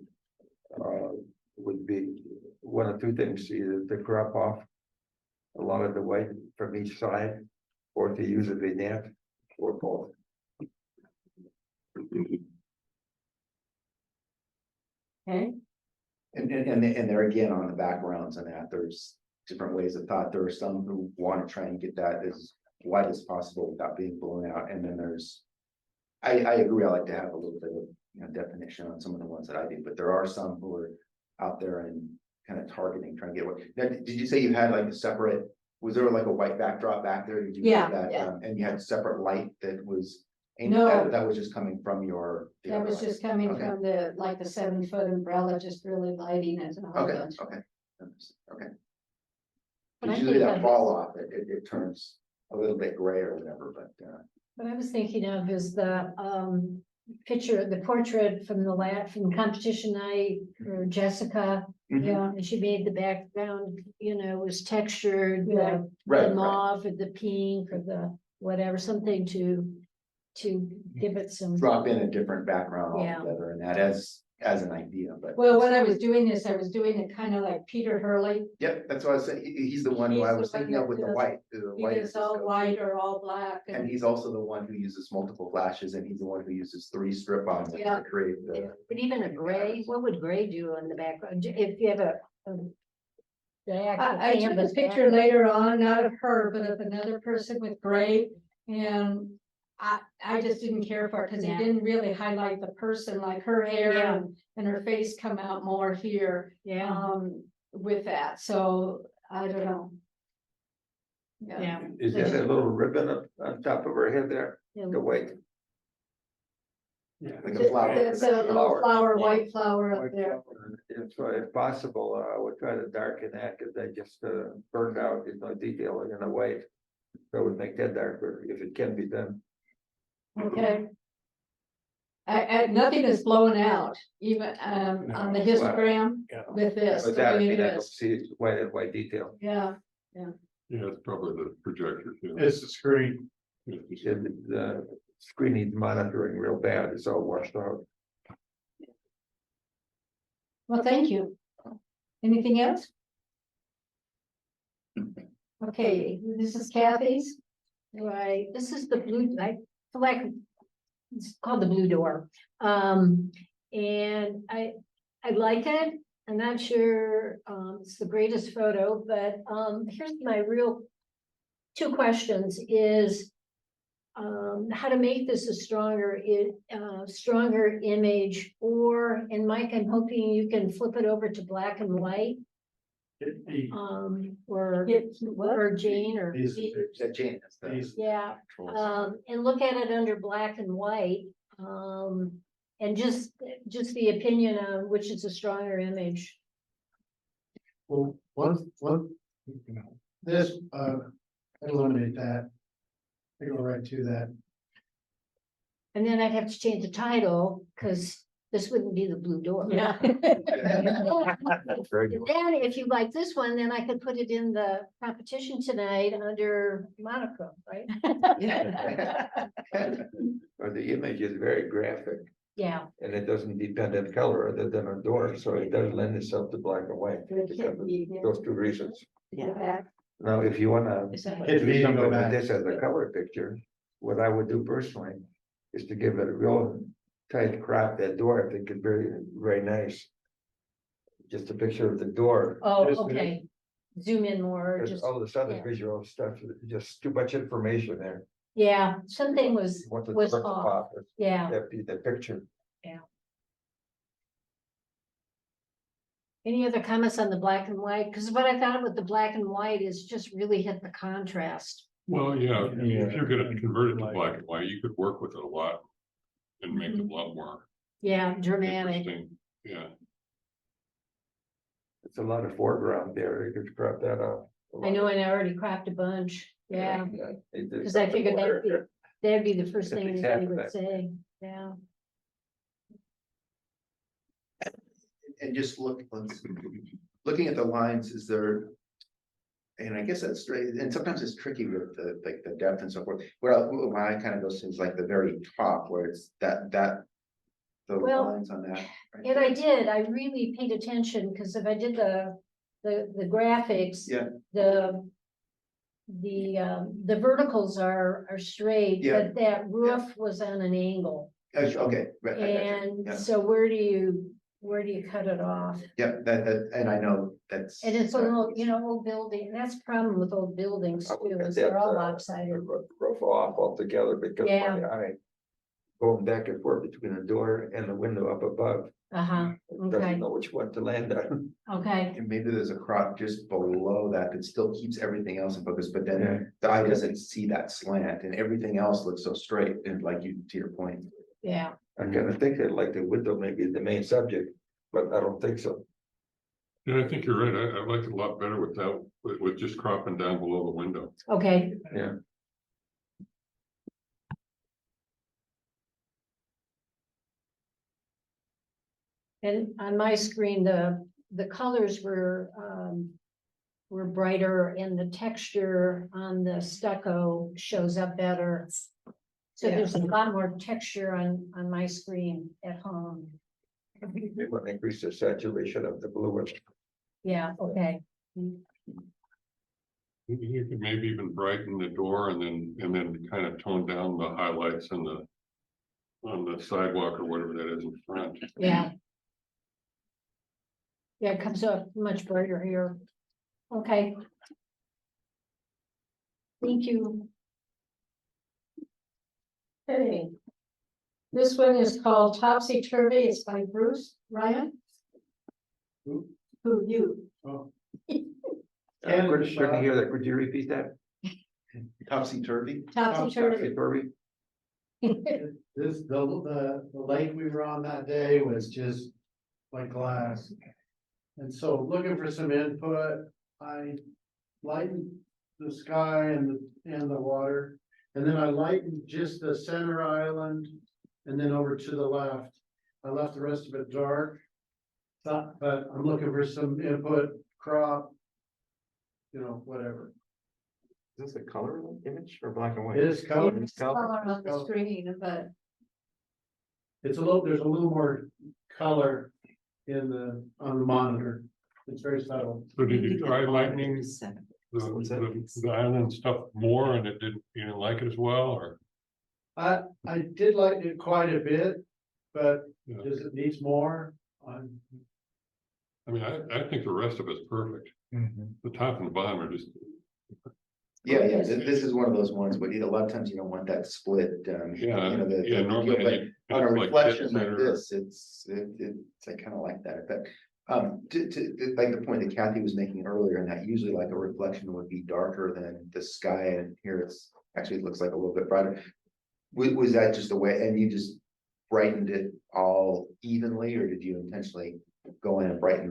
[SPEAKER 6] would be one of two things, either to crop off a lot of the white from each side, or to use a vignette, or both.
[SPEAKER 8] Okay,
[SPEAKER 1] And there again, on the backgrounds and that, there's different ways of thought. There are some who want to try and get that as white as possible without being blown out, and then there's. I agree, I like to have a little bit of, you know, definition on some of the ones that I do, but there are some who are out there and kind of targeting, trying to get what. Now, did you say you had like a separate, was there like a white backdrop back there? Did you have that,
[SPEAKER 7] yeah.
[SPEAKER 1] and you had separate light that was. aimed
[SPEAKER 8] No.
[SPEAKER 1] at- That was just coming from your. the
[SPEAKER 8] that
[SPEAKER 1] other
[SPEAKER 8] was
[SPEAKER 1] light?
[SPEAKER 8] just coming
[SPEAKER 1] Okay.
[SPEAKER 8] from the, like the 7-foot umbrella, just really lighting it. and all
[SPEAKER 1] Okay,
[SPEAKER 8] that.
[SPEAKER 1] okay. Okay.
[SPEAKER 8] But I
[SPEAKER 1] Usually
[SPEAKER 8] think
[SPEAKER 1] that
[SPEAKER 8] that-
[SPEAKER 1] fall off, it turns a little bit gray or whatever, but,
[SPEAKER 8] What I was thinking of is the picture, the portrait from from competition night for Jessica.
[SPEAKER 1] Mhm.
[SPEAKER 8] Yeah, and she made the background, you know, was textured,
[SPEAKER 1] right,
[SPEAKER 8] the
[SPEAKER 1] right.
[SPEAKER 8] mauve or the pink or the whatever, something to give it some.
[SPEAKER 1] Drop in a different background
[SPEAKER 8] Yeah.
[SPEAKER 1] altogether and that as an idea, but.
[SPEAKER 8] Well, when I was doing this, I was doing it kind of like Peter Hurley.
[SPEAKER 1] Yep, that's what I was saying. He's the one who I
[SPEAKER 8] He's the
[SPEAKER 1] was
[SPEAKER 8] one
[SPEAKER 1] thinking of
[SPEAKER 8] that
[SPEAKER 1] with the
[SPEAKER 8] does-
[SPEAKER 1] white. The
[SPEAKER 8] He
[SPEAKER 1] white
[SPEAKER 8] is
[SPEAKER 1] is
[SPEAKER 8] all
[SPEAKER 1] the-
[SPEAKER 8] white or all black.
[SPEAKER 1] And he's also the one who uses multiple flashes and he's the one who uses 3 strip-ons
[SPEAKER 8] Yeah.
[SPEAKER 1] to create the.
[SPEAKER 7] But even a gray, what would gray do in the background? If you have a. the actual
[SPEAKER 8] I took
[SPEAKER 7] canvas
[SPEAKER 8] a picture
[SPEAKER 7] background.
[SPEAKER 8] later on, not of her, but of another person with gray. And I just didn't care for it because it
[SPEAKER 7] Yeah.
[SPEAKER 8] didn't really highlight the person, like her hair
[SPEAKER 7] Yeah.
[SPEAKER 8] and her face come out more here.
[SPEAKER 7] Yeah,
[SPEAKER 8] With that, so I don't know.
[SPEAKER 7] yeah.
[SPEAKER 6] Is that a little ribbon on top of her head there,
[SPEAKER 7] Yeah.
[SPEAKER 6] the white?
[SPEAKER 1] Like a flower.
[SPEAKER 8] It's a little flower, white flower up
[SPEAKER 6] White
[SPEAKER 8] there.
[SPEAKER 6] flower. If possible, I would try to darken that, because I just burned out, there's no detail in the white. So I would make that darker if it can be done.
[SPEAKER 8] Okay. Nothing is blown out, even on the histogram with this.
[SPEAKER 6] But
[SPEAKER 8] the
[SPEAKER 6] that, I
[SPEAKER 8] way
[SPEAKER 6] mean,
[SPEAKER 8] it
[SPEAKER 6] I don't
[SPEAKER 8] is.
[SPEAKER 6] see it white and white detail.
[SPEAKER 8] Yeah,
[SPEAKER 4] Yeah, it's probably the projector too.
[SPEAKER 2] It's the screen.
[SPEAKER 6] The screen needs monitoring real bad, it's all washed out.
[SPEAKER 8] well, thank you. Anything else? Okay, this is Kathy's.
[SPEAKER 7] Right, this is the blue, I feel like it's called the blue door. And I like it. I'm not sure, it's the greatest photo, but, here's my real 2 questions is, how to make this a stronger image, or, and Mike, I'm hoping you can flip it over to black and white, or Jane, or.
[SPEAKER 1] That Jane is the.
[SPEAKER 7] Yeah,
[SPEAKER 1] controls.
[SPEAKER 7] and look at it under black and white, and just the opinion on which is a stronger image.
[SPEAKER 2] Well, this, eliminate that. I go right to that.
[SPEAKER 7] And then I'd have to change the title, because this wouldn't be the blue door.
[SPEAKER 8] Yeah.
[SPEAKER 6] Very
[SPEAKER 7] And
[SPEAKER 6] good.
[SPEAKER 7] then if you like this one, then I could put it in the competition tonight under monochrome, right?
[SPEAKER 6] Or the image is very graphic,
[SPEAKER 7] Yeah,
[SPEAKER 6] and it doesn't depend on color other than a door, so it does lend itself to black and white. because of those 2 reasons.
[SPEAKER 10] Yeah.
[SPEAKER 6] Now, if you wanna
[SPEAKER 8] Is that-
[SPEAKER 2] Hit
[SPEAKER 6] do
[SPEAKER 2] V,
[SPEAKER 6] something
[SPEAKER 2] go
[SPEAKER 6] with
[SPEAKER 2] back.
[SPEAKER 6] this as a color picture, what I would do personally is to give it a real tight crop, that door, I think is very, very nice. Just a picture of the door,
[SPEAKER 7] oh,
[SPEAKER 2] Just-
[SPEAKER 7] okay. Zoom in more, or
[SPEAKER 6] because
[SPEAKER 7] just,
[SPEAKER 6] all of a sudden
[SPEAKER 7] yeah.
[SPEAKER 6] visual stuff, just too much information there.
[SPEAKER 7] yeah, something was,
[SPEAKER 6] You want the
[SPEAKER 7] was
[SPEAKER 6] door to
[SPEAKER 7] off,
[SPEAKER 6] pop,
[SPEAKER 7] yeah.
[SPEAKER 6] that be the picture.
[SPEAKER 7] Any other comments on the black and white? Because what I thought with the black and white is just really hit the contrast.
[SPEAKER 4] Well, yeah,
[SPEAKER 2] Yeah.
[SPEAKER 4] if you're gonna convert it to black and white, you could work with it a lot. And make it a lot more
[SPEAKER 7] Yeah, dramatic.
[SPEAKER 4] interesting, yeah.
[SPEAKER 6] It's a lot of foreground there, you could crop that out.
[SPEAKER 7] I know, and I already cropped a bunch, yeah,
[SPEAKER 6] Because
[SPEAKER 7] because I figured that'd be the first thing
[SPEAKER 6] It's
[SPEAKER 7] anybody
[SPEAKER 6] half
[SPEAKER 7] would
[SPEAKER 6] that.
[SPEAKER 7] say, yeah.
[SPEAKER 1] And just look, looking at the lines, is there? And I guess that's straight, and sometimes it's tricky with the, like, the depth and so forth. Well, when I kind of goes to like the very top where it's that. The
[SPEAKER 7] Well,
[SPEAKER 1] lines on that. right
[SPEAKER 7] And
[SPEAKER 1] there.
[SPEAKER 7] I did, I really paid attention, because if I did the graphics.
[SPEAKER 1] Yeah.
[SPEAKER 7] The verticals are straight,
[SPEAKER 1] Yeah.
[SPEAKER 7] but that roof was on an angle.
[SPEAKER 1] Okay. Right, I gotcha.
[SPEAKER 7] And
[SPEAKER 1] Yeah.
[SPEAKER 7] so where do you cut it off?
[SPEAKER 1] Yeah, that, and I know that's.
[SPEAKER 7] And it's a little, old building, that's the problem with old buildings
[SPEAKER 6] I would
[SPEAKER 7] too,
[SPEAKER 6] get
[SPEAKER 7] is they're all
[SPEAKER 6] that,
[SPEAKER 7] lopsided.
[SPEAKER 6] Roof off altogether because
[SPEAKER 7] Yeah.
[SPEAKER 6] my eye going back and forth between the door and the window up above.
[SPEAKER 7] Uh-huh,
[SPEAKER 6] Doesn't
[SPEAKER 7] okay,
[SPEAKER 6] know which one to land on.
[SPEAKER 7] okay,
[SPEAKER 1] And maybe there's a crop just below that that still keeps everything else in focus, but
[SPEAKER 6] Yeah.
[SPEAKER 1] then the eye doesn't see that slant and everything else looks so straight and like you, to your point.
[SPEAKER 7] yeah.
[SPEAKER 6] I kind of think that like the window may be the main subject, but I don't think so.
[SPEAKER 4] Yeah, I think you're right. I like it a lot better without, with just cropping down below the window.
[SPEAKER 7] Okay.
[SPEAKER 6] Yeah.
[SPEAKER 7] And on my screen, the colors were brighter and the texture on the stucco shows up better. So
[SPEAKER 10] Yeah.
[SPEAKER 7] there's a lot more texture on my screen at home.
[SPEAKER 6] They want to increase the saturation of the bluish.
[SPEAKER 7] Yeah, okay.
[SPEAKER 4] You could maybe even brighten the door and then kind of tone down the highlights on the sidewalk or whatever that is in front.
[SPEAKER 7] Yeah. Yeah, it comes up much brighter here. Okay. Thank you.
[SPEAKER 8] Okay. This one is called Topsy Turvy. It's by Bruce Ryan.
[SPEAKER 2] Who?
[SPEAKER 8] Who you?
[SPEAKER 2] Oh,
[SPEAKER 6] Couldn't hear that. Could you repeat that?
[SPEAKER 1] Topsy turvy.
[SPEAKER 8] Topsy Turvy.
[SPEAKER 6] Cory?
[SPEAKER 2] this, the lake we were on that day was just like glass. And so looking for some input, I lightened the sky and the water. And then I lightened just the center island and then over to the left. I left the rest of it dark. But I'm looking for some input, crop, whatever.
[SPEAKER 9] Is this a color image or black and white?
[SPEAKER 2] It is color.
[SPEAKER 8] It's color on the screen, but
[SPEAKER 2] There's a little more color on the monitor. It's very subtle.
[SPEAKER 4] So did you try lightning the island stuff more and you didn't like it as well, or?
[SPEAKER 2] I did like it quite a bit, but
[SPEAKER 4] Yeah.
[SPEAKER 2] does it need more?
[SPEAKER 4] I mean, I think the rest of it's perfect. The top and the bottom are just.
[SPEAKER 1] Yeah, this is one of those ones, but a lot of times you don't want that split,
[SPEAKER 4] Yeah,
[SPEAKER 1] the
[SPEAKER 4] normally.
[SPEAKER 1] but
[SPEAKER 4] it's
[SPEAKER 1] on a
[SPEAKER 4] like
[SPEAKER 1] reflection
[SPEAKER 4] dead
[SPEAKER 1] like
[SPEAKER 4] center.
[SPEAKER 1] this, it's I kind of like that effect. To like the point that Kathy was making earlier, and that usually like a reflection would be darker than the sky, and here it's actually it looks like a little bit brighter. Was that just the way, and you just brightened it all evenly, or did you intentionally go in and brighten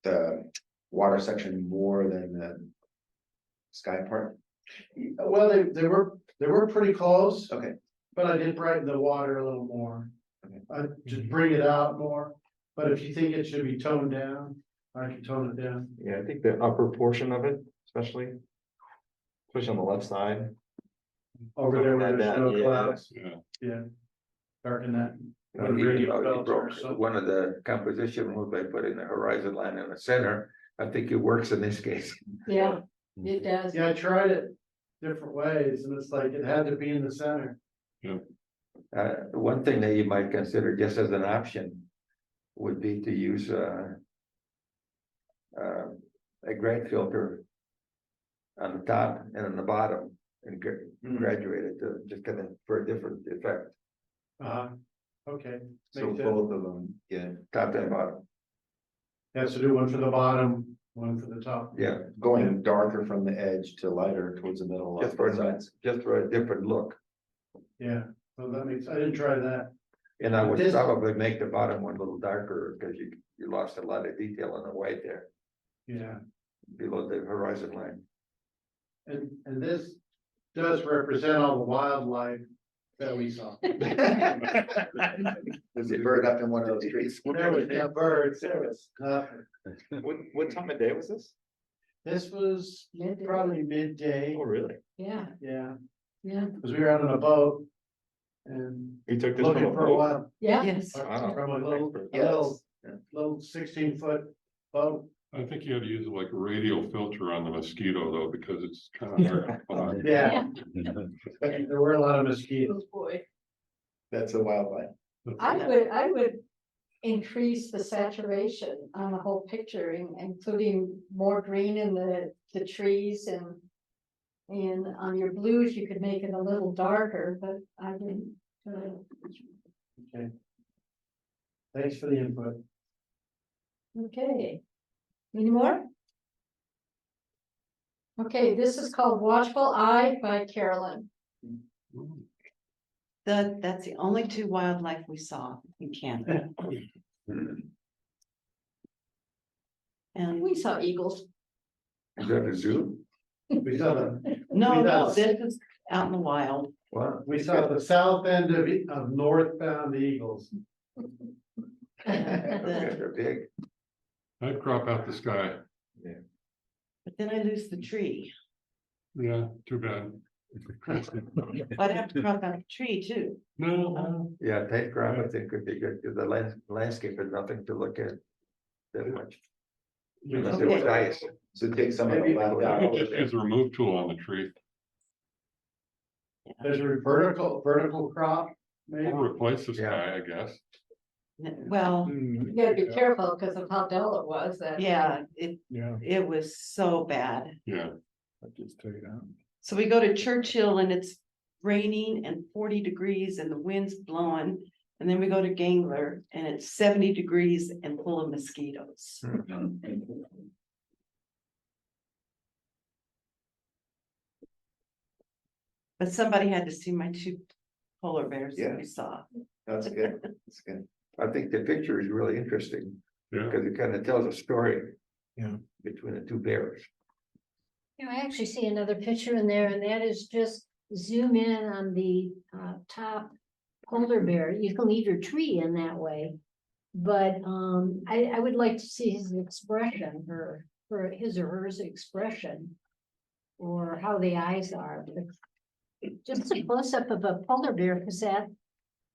[SPEAKER 1] the water section more than the sky part?
[SPEAKER 2] Well, they were pretty close,
[SPEAKER 1] Okay,
[SPEAKER 2] but I did brighten the water a little more.
[SPEAKER 1] Okay.
[SPEAKER 2] I just bring it out more, but if you think it should be toned down, I can tone it down.
[SPEAKER 9] Yeah, I think the upper portion of it, especially on the left side.
[SPEAKER 2] Over there where
[SPEAKER 9] Like
[SPEAKER 2] there's
[SPEAKER 9] that,
[SPEAKER 2] no
[SPEAKER 9] yeah.
[SPEAKER 2] clouds,
[SPEAKER 4] Yeah,
[SPEAKER 2] yeah. Darken that.
[SPEAKER 6] When you broke one of the composition rules by putting the horizon line in the center, I think it works in this case.
[SPEAKER 8] yeah, it does.
[SPEAKER 2] Yeah, I tried it different ways and it's like it had to be in the center.
[SPEAKER 6] One thing that you might consider just as an option would be to use a grad filter on the top and on the bottom and graduate it to just kind of for a different effect,
[SPEAKER 2] Okay.
[SPEAKER 1] so
[SPEAKER 2] Makes sense.
[SPEAKER 1] both of them, yeah,
[SPEAKER 6] top and bottom.
[SPEAKER 2] Yeah, so do one for the bottom, one for the top.
[SPEAKER 6] Yeah,
[SPEAKER 1] going darker from the edge to lighter towards the middle on
[SPEAKER 6] just for
[SPEAKER 1] both sides.
[SPEAKER 6] a different look.
[SPEAKER 2] Yeah, so that makes, I didn't try that.
[SPEAKER 6] And I would
[SPEAKER 2] This-
[SPEAKER 6] probably make the bottom one a little darker because you lost a lot of detail on the white there
[SPEAKER 2] Yeah,
[SPEAKER 6] below the horizon line.
[SPEAKER 2] and this does represent all the wildlife that we saw.
[SPEAKER 1] Was it bird up in one of those trees?
[SPEAKER 2] There was no birds, there was nothing.
[SPEAKER 9] What time of day was this?
[SPEAKER 2] This was probably midday,
[SPEAKER 9] really?
[SPEAKER 8] Yeah,
[SPEAKER 2] yeah,
[SPEAKER 8] yeah,
[SPEAKER 2] because we were out on a boat. And
[SPEAKER 9] You took this
[SPEAKER 2] looking
[SPEAKER 9] from a
[SPEAKER 2] for a
[SPEAKER 9] boat?
[SPEAKER 2] while,
[SPEAKER 8] yeah.
[SPEAKER 10] Yes,
[SPEAKER 9] Wow.
[SPEAKER 2] from a little,
[SPEAKER 1] Yes.
[SPEAKER 2] little 16-foot boat.
[SPEAKER 4] I think you had to use like a radial filter on the mosquito though, because it's kind of hard to find.
[SPEAKER 2] Yeah, there were a lot of mosquitoes.
[SPEAKER 8] Oh, boy.
[SPEAKER 1] That's a wildlife.
[SPEAKER 8] I would increase the saturation on the whole picture, including more green in the trees and on your blues, you could make it a little darker, but I didn't.
[SPEAKER 2] Okay. Thanks for the input.
[SPEAKER 8] Okay. Any more? Okay, this is called Watchful Eye by Carolyn.
[SPEAKER 10] that's the only two wildlife we saw in Canada. And
[SPEAKER 8] We saw eagles.
[SPEAKER 6] Is that a zoo?
[SPEAKER 2] We saw
[SPEAKER 10] no,
[SPEAKER 2] that's-
[SPEAKER 10] this is out in the wild.
[SPEAKER 6] Wow.
[SPEAKER 2] we saw the south end of northbound eagles.
[SPEAKER 6] Okay, they're big.
[SPEAKER 4] I'd crop out the sky.
[SPEAKER 10] But then I lose the tree.
[SPEAKER 4] Yeah, too bad.
[SPEAKER 10] I'd have to crop out the tree too.
[SPEAKER 4] No,
[SPEAKER 6] Yeah, tight crop, I think could be good, because the landscape is nothing to look at that much. Unless it was
[SPEAKER 10] Okay.
[SPEAKER 6] ice.
[SPEAKER 1] So take some of the
[SPEAKER 2] Maybe-
[SPEAKER 1] left out.
[SPEAKER 4] you just use the remove tool on the tree
[SPEAKER 2] There's a vertical crop, maybe.
[SPEAKER 4] or replace the sky, I guess.
[SPEAKER 10] Well,
[SPEAKER 8] You gotta be careful because of how dull it was that.
[SPEAKER 10] yeah,
[SPEAKER 9] Yeah,
[SPEAKER 10] it was so bad.
[SPEAKER 4] Yeah,
[SPEAKER 9] I just took it out.
[SPEAKER 10] So we go to Churchill and it's raining and 40 degrees and the wind's blowing. And then we go to Gangler and it's 70 degrees and full of mosquitoes. But somebody had to see my two polar bears that we saw.
[SPEAKER 1] That's good. That's good.
[SPEAKER 6] I think the picture is really interesting,
[SPEAKER 4] yeah.
[SPEAKER 6] because it kind of tells a story.
[SPEAKER 9] Yeah.
[SPEAKER 6] Between the two bears.
[SPEAKER 7] You know, I actually see another picture in there, and that is just zoom in on the top polar bear. You can leave your tree in that way. But I would like to see his expression, or his or hers expression. Or how the eyes are. Just a close up of a polar bear, because that's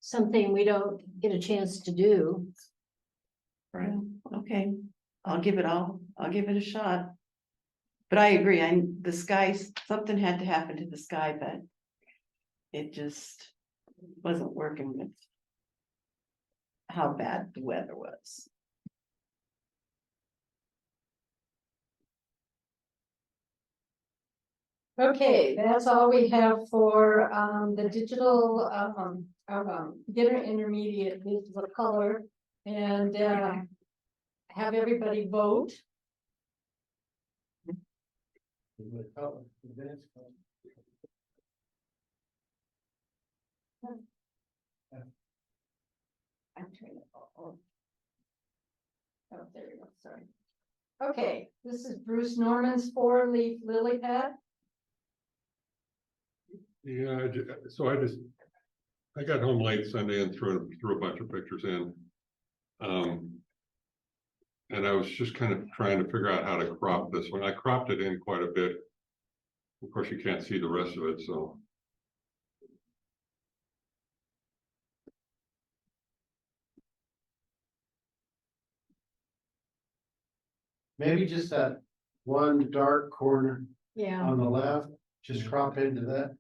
[SPEAKER 7] something we don't get a chance to do.
[SPEAKER 10] Right, okay, I'll give it a shot. But I agree, the skies, something had to happen to the sky, but it just wasn't working with how bad the weather was.
[SPEAKER 8] Okay, that's all we have for the digital beginner intermediate digital color. And have everybody vote. I'm trying to. Oh, there you go, sorry. Okay, this is Bruce Norman's 4-leaf lily pad.
[SPEAKER 4] Yeah, I got home late Sunday and threw a bunch of pictures in. And I was just kind of trying to figure out how to crop this one. I cropped it in quite a bit. Of course, you can't see the rest of it, so.
[SPEAKER 2] Maybe just that one dark corner
[SPEAKER 7] Yeah.
[SPEAKER 2] on the left, just crop into that.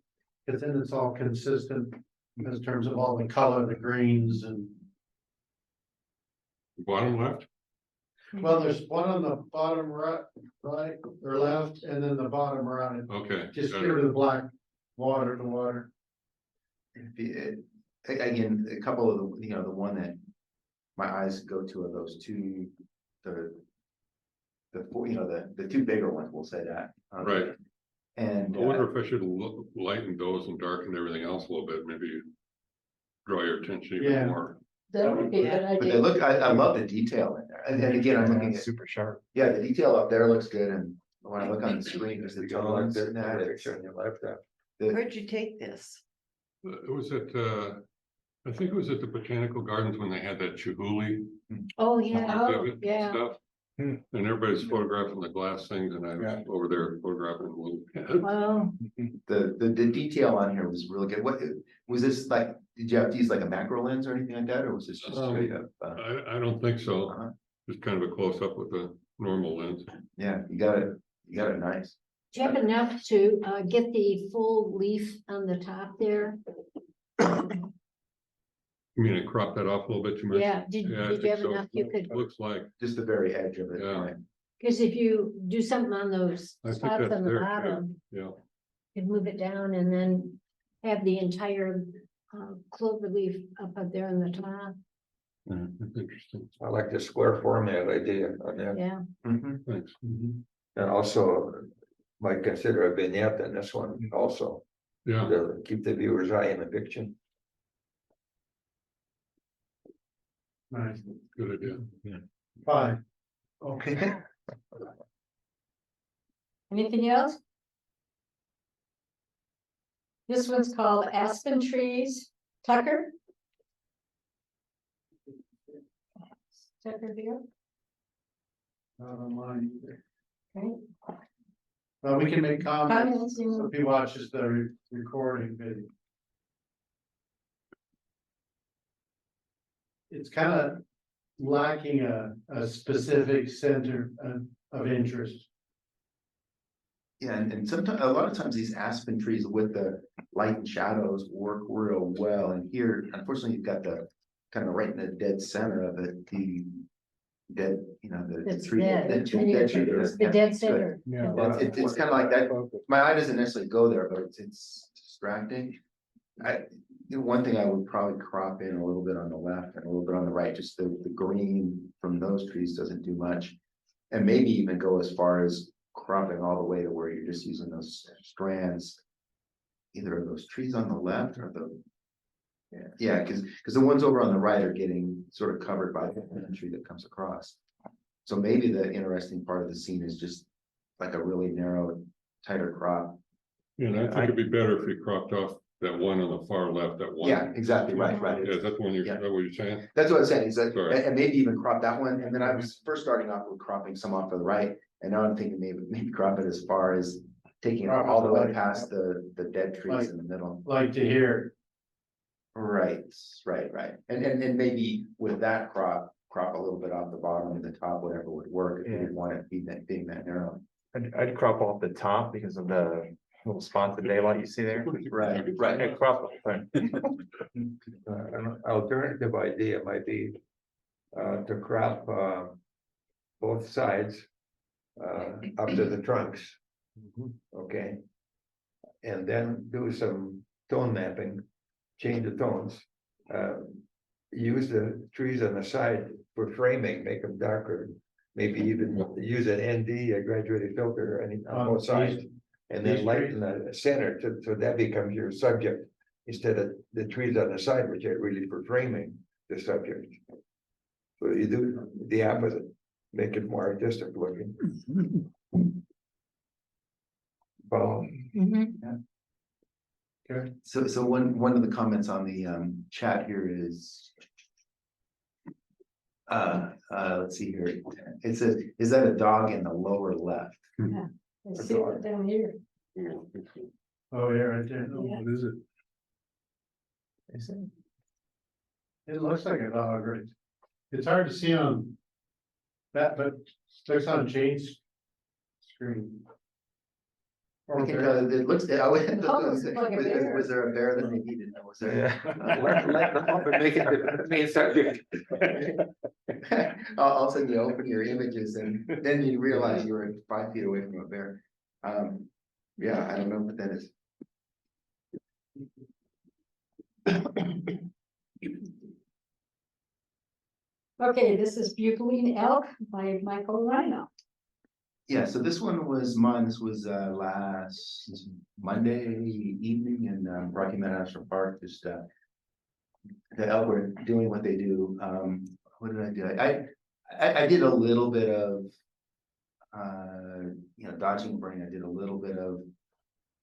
[SPEAKER 2] Cause then it's all consistent in terms of all the color, the greens and,
[SPEAKER 4] Bottom left?
[SPEAKER 2] well, there's one on the bottom right or left, and then the bottom right.
[SPEAKER 4] Okay.
[SPEAKER 2] Just
[SPEAKER 4] got
[SPEAKER 2] give
[SPEAKER 4] it.
[SPEAKER 2] her the black water to water.
[SPEAKER 1] Again, a couple of the, the one that my eyes go to are those two, the four, the two bigger ones, we'll say that.
[SPEAKER 4] Right.
[SPEAKER 1] And
[SPEAKER 4] I wonder if I should lighten those and darken everything else a little bit, maybe draw your attention
[SPEAKER 2] Yeah.
[SPEAKER 4] even more.
[SPEAKER 8] That would be a good
[SPEAKER 1] but they
[SPEAKER 8] idea.
[SPEAKER 1] look, I love the detail in there. And then again, I'm looking at,
[SPEAKER 9] Super sharp.
[SPEAKER 1] yeah, the detail up there looks good. And when I look on the screen, there's the
[SPEAKER 6] You don't like
[SPEAKER 1] tones
[SPEAKER 6] that
[SPEAKER 1] and that, it's
[SPEAKER 6] picture on your left.
[SPEAKER 1] the,
[SPEAKER 10] Where'd you take this?
[SPEAKER 4] It was at, I think it was at the Botanical Gardens when they had that Chihuly
[SPEAKER 7] Oh, yeah,
[SPEAKER 4] exhibit
[SPEAKER 7] yeah.
[SPEAKER 4] stuff.
[SPEAKER 6] Hmm.
[SPEAKER 4] And everybody's photographing the glass things and I was over there photographing a little.
[SPEAKER 7] Wow.
[SPEAKER 1] The detail on here was really good. What, was this like, did you have to use like a macro lens or anything like that, or was this just straight up?
[SPEAKER 4] I don't think so.
[SPEAKER 1] Uh-huh.
[SPEAKER 4] Just kind of a close up with a normal lens.
[SPEAKER 1] Yeah, you got it nice.
[SPEAKER 7] Do you have enough to get the full leaf on the top there?
[SPEAKER 4] You mean I cropped that off a little bit too much?
[SPEAKER 7] Yeah,
[SPEAKER 4] I
[SPEAKER 7] did you
[SPEAKER 4] think
[SPEAKER 7] have
[SPEAKER 4] so.
[SPEAKER 7] enough you could,
[SPEAKER 4] Looks like,
[SPEAKER 1] Just the very edge of it.
[SPEAKER 4] Yeah.
[SPEAKER 1] right.
[SPEAKER 7] because if you do something on those
[SPEAKER 4] I think
[SPEAKER 7] spots
[SPEAKER 4] that's
[SPEAKER 7] on the
[SPEAKER 4] there, yeah.
[SPEAKER 7] bottom,
[SPEAKER 4] yeah.
[SPEAKER 7] you can move it down and then have the entire clover leaf up there on the top,
[SPEAKER 4] Yeah, that's interesting.
[SPEAKER 6] I like the square format idea on that,
[SPEAKER 7] yeah.
[SPEAKER 1] Mhm.
[SPEAKER 4] Thanks.
[SPEAKER 6] and also might consider a vignette in this one also,
[SPEAKER 4] Yeah,
[SPEAKER 6] to keep the viewer's eye in the picture.
[SPEAKER 2] Nice,
[SPEAKER 4] good idea.
[SPEAKER 2] fine.
[SPEAKER 1] Okay.
[SPEAKER 8] Anything else? This one's called Aspen Trees, Tucker. Tucker here.
[SPEAKER 2] Not online either.
[SPEAKER 8] Okay.
[SPEAKER 2] Well, we can make comments
[SPEAKER 8] Comments, you-
[SPEAKER 2] if he watches the recording video. It's kind of lacking a specific center of interest.
[SPEAKER 1] Yeah, and sometimes, a lot of times these aspen trees with the light and shadows work real well, and here, unfortunately, you've got the kind of right in the dead center of it, the dead, you know, the
[SPEAKER 7] It's
[SPEAKER 1] tree.
[SPEAKER 7] dead.
[SPEAKER 1] the dead tree doesn't
[SPEAKER 7] The
[SPEAKER 1] have-
[SPEAKER 7] dead
[SPEAKER 1] good.
[SPEAKER 7] center.
[SPEAKER 1] It's kind of like that, my eye doesn't necessarily go there, but it's distracting. One thing I would probably crop in a little bit on the left and a little bit on the right, just the green from those trees doesn't do much. And maybe even go as far as cropping all the way to where you're just using those strands. Either of those trees on the left or the. Yeah, because the ones over on the right are getting sort of covered by the tree that comes across. So maybe the interesting part of the scene is just like a really narrow, tighter crop.
[SPEAKER 4] Yeah, and I think it'd be better if you cropped off that one on the far left, that one.
[SPEAKER 1] Yeah, exactly, right.
[SPEAKER 4] Yeah, that's one
[SPEAKER 1] Yeah.
[SPEAKER 4] is that what you're saying?
[SPEAKER 1] That's what I'm saying, is that,
[SPEAKER 4] Sorry.
[SPEAKER 1] and maybe even crop that one, and then I was first starting off with cropping some off to the right, and now I'm thinking maybe crop it as far as taking it
[SPEAKER 2] Crop it
[SPEAKER 1] all the way
[SPEAKER 2] right.
[SPEAKER 1] past the dead trees
[SPEAKER 2] Like-
[SPEAKER 1] in the middle.
[SPEAKER 2] Like to hear,
[SPEAKER 1] Right, right, and maybe with that crop a little bit off the bottom and the top, whatever would work, if you didn't want it being that narrow.
[SPEAKER 9] I'd crop off the top because of the little spots of daylight you see there.
[SPEAKER 1] Right,
[SPEAKER 9] I'd crop it, but
[SPEAKER 6] An alternative idea might be to crop both sides up to the trunks. Okay. And then do some tone mapping, change the tones. Use the trees on the side for framing, make them darker. Maybe even use an ND, a graduated filter, on both sides. And then
[SPEAKER 2] these
[SPEAKER 6] lighten the center, so that becomes your subject, instead of the trees on the side, which are really for framing the subject. So you do the opposite, make it more artistic looking. Follow?
[SPEAKER 1] So one of the comments on the chat here is. Let's see here, it says, is that a dog in the lower left?
[SPEAKER 8] I see it down here.
[SPEAKER 2] oh, yeah, right there.
[SPEAKER 8] Yeah.
[SPEAKER 4] What is it?
[SPEAKER 2] It looks like a dog, right? It's hard to see on that, but looks on Jane's screen. Or
[SPEAKER 1] Okay,
[SPEAKER 2] there.
[SPEAKER 1] it looks,
[SPEAKER 8] almost like a bear.
[SPEAKER 1] was there a bear that maybe didn't know was there?
[SPEAKER 6] Yeah. Let them up and make it the main subject.
[SPEAKER 1] All of a sudden you open your images and then you realize you were 5 feet away from a bear. Yeah, I don't know what that is.
[SPEAKER 8] Okay, this is Bugling Elk by Michael Rhino.
[SPEAKER 1] Yeah, so this one was mine. This was last Monday evening in Rocky Mountain National Park. Just the elk were doing what they do. What did I do? I did a little bit of dodging brain. I did a little bit of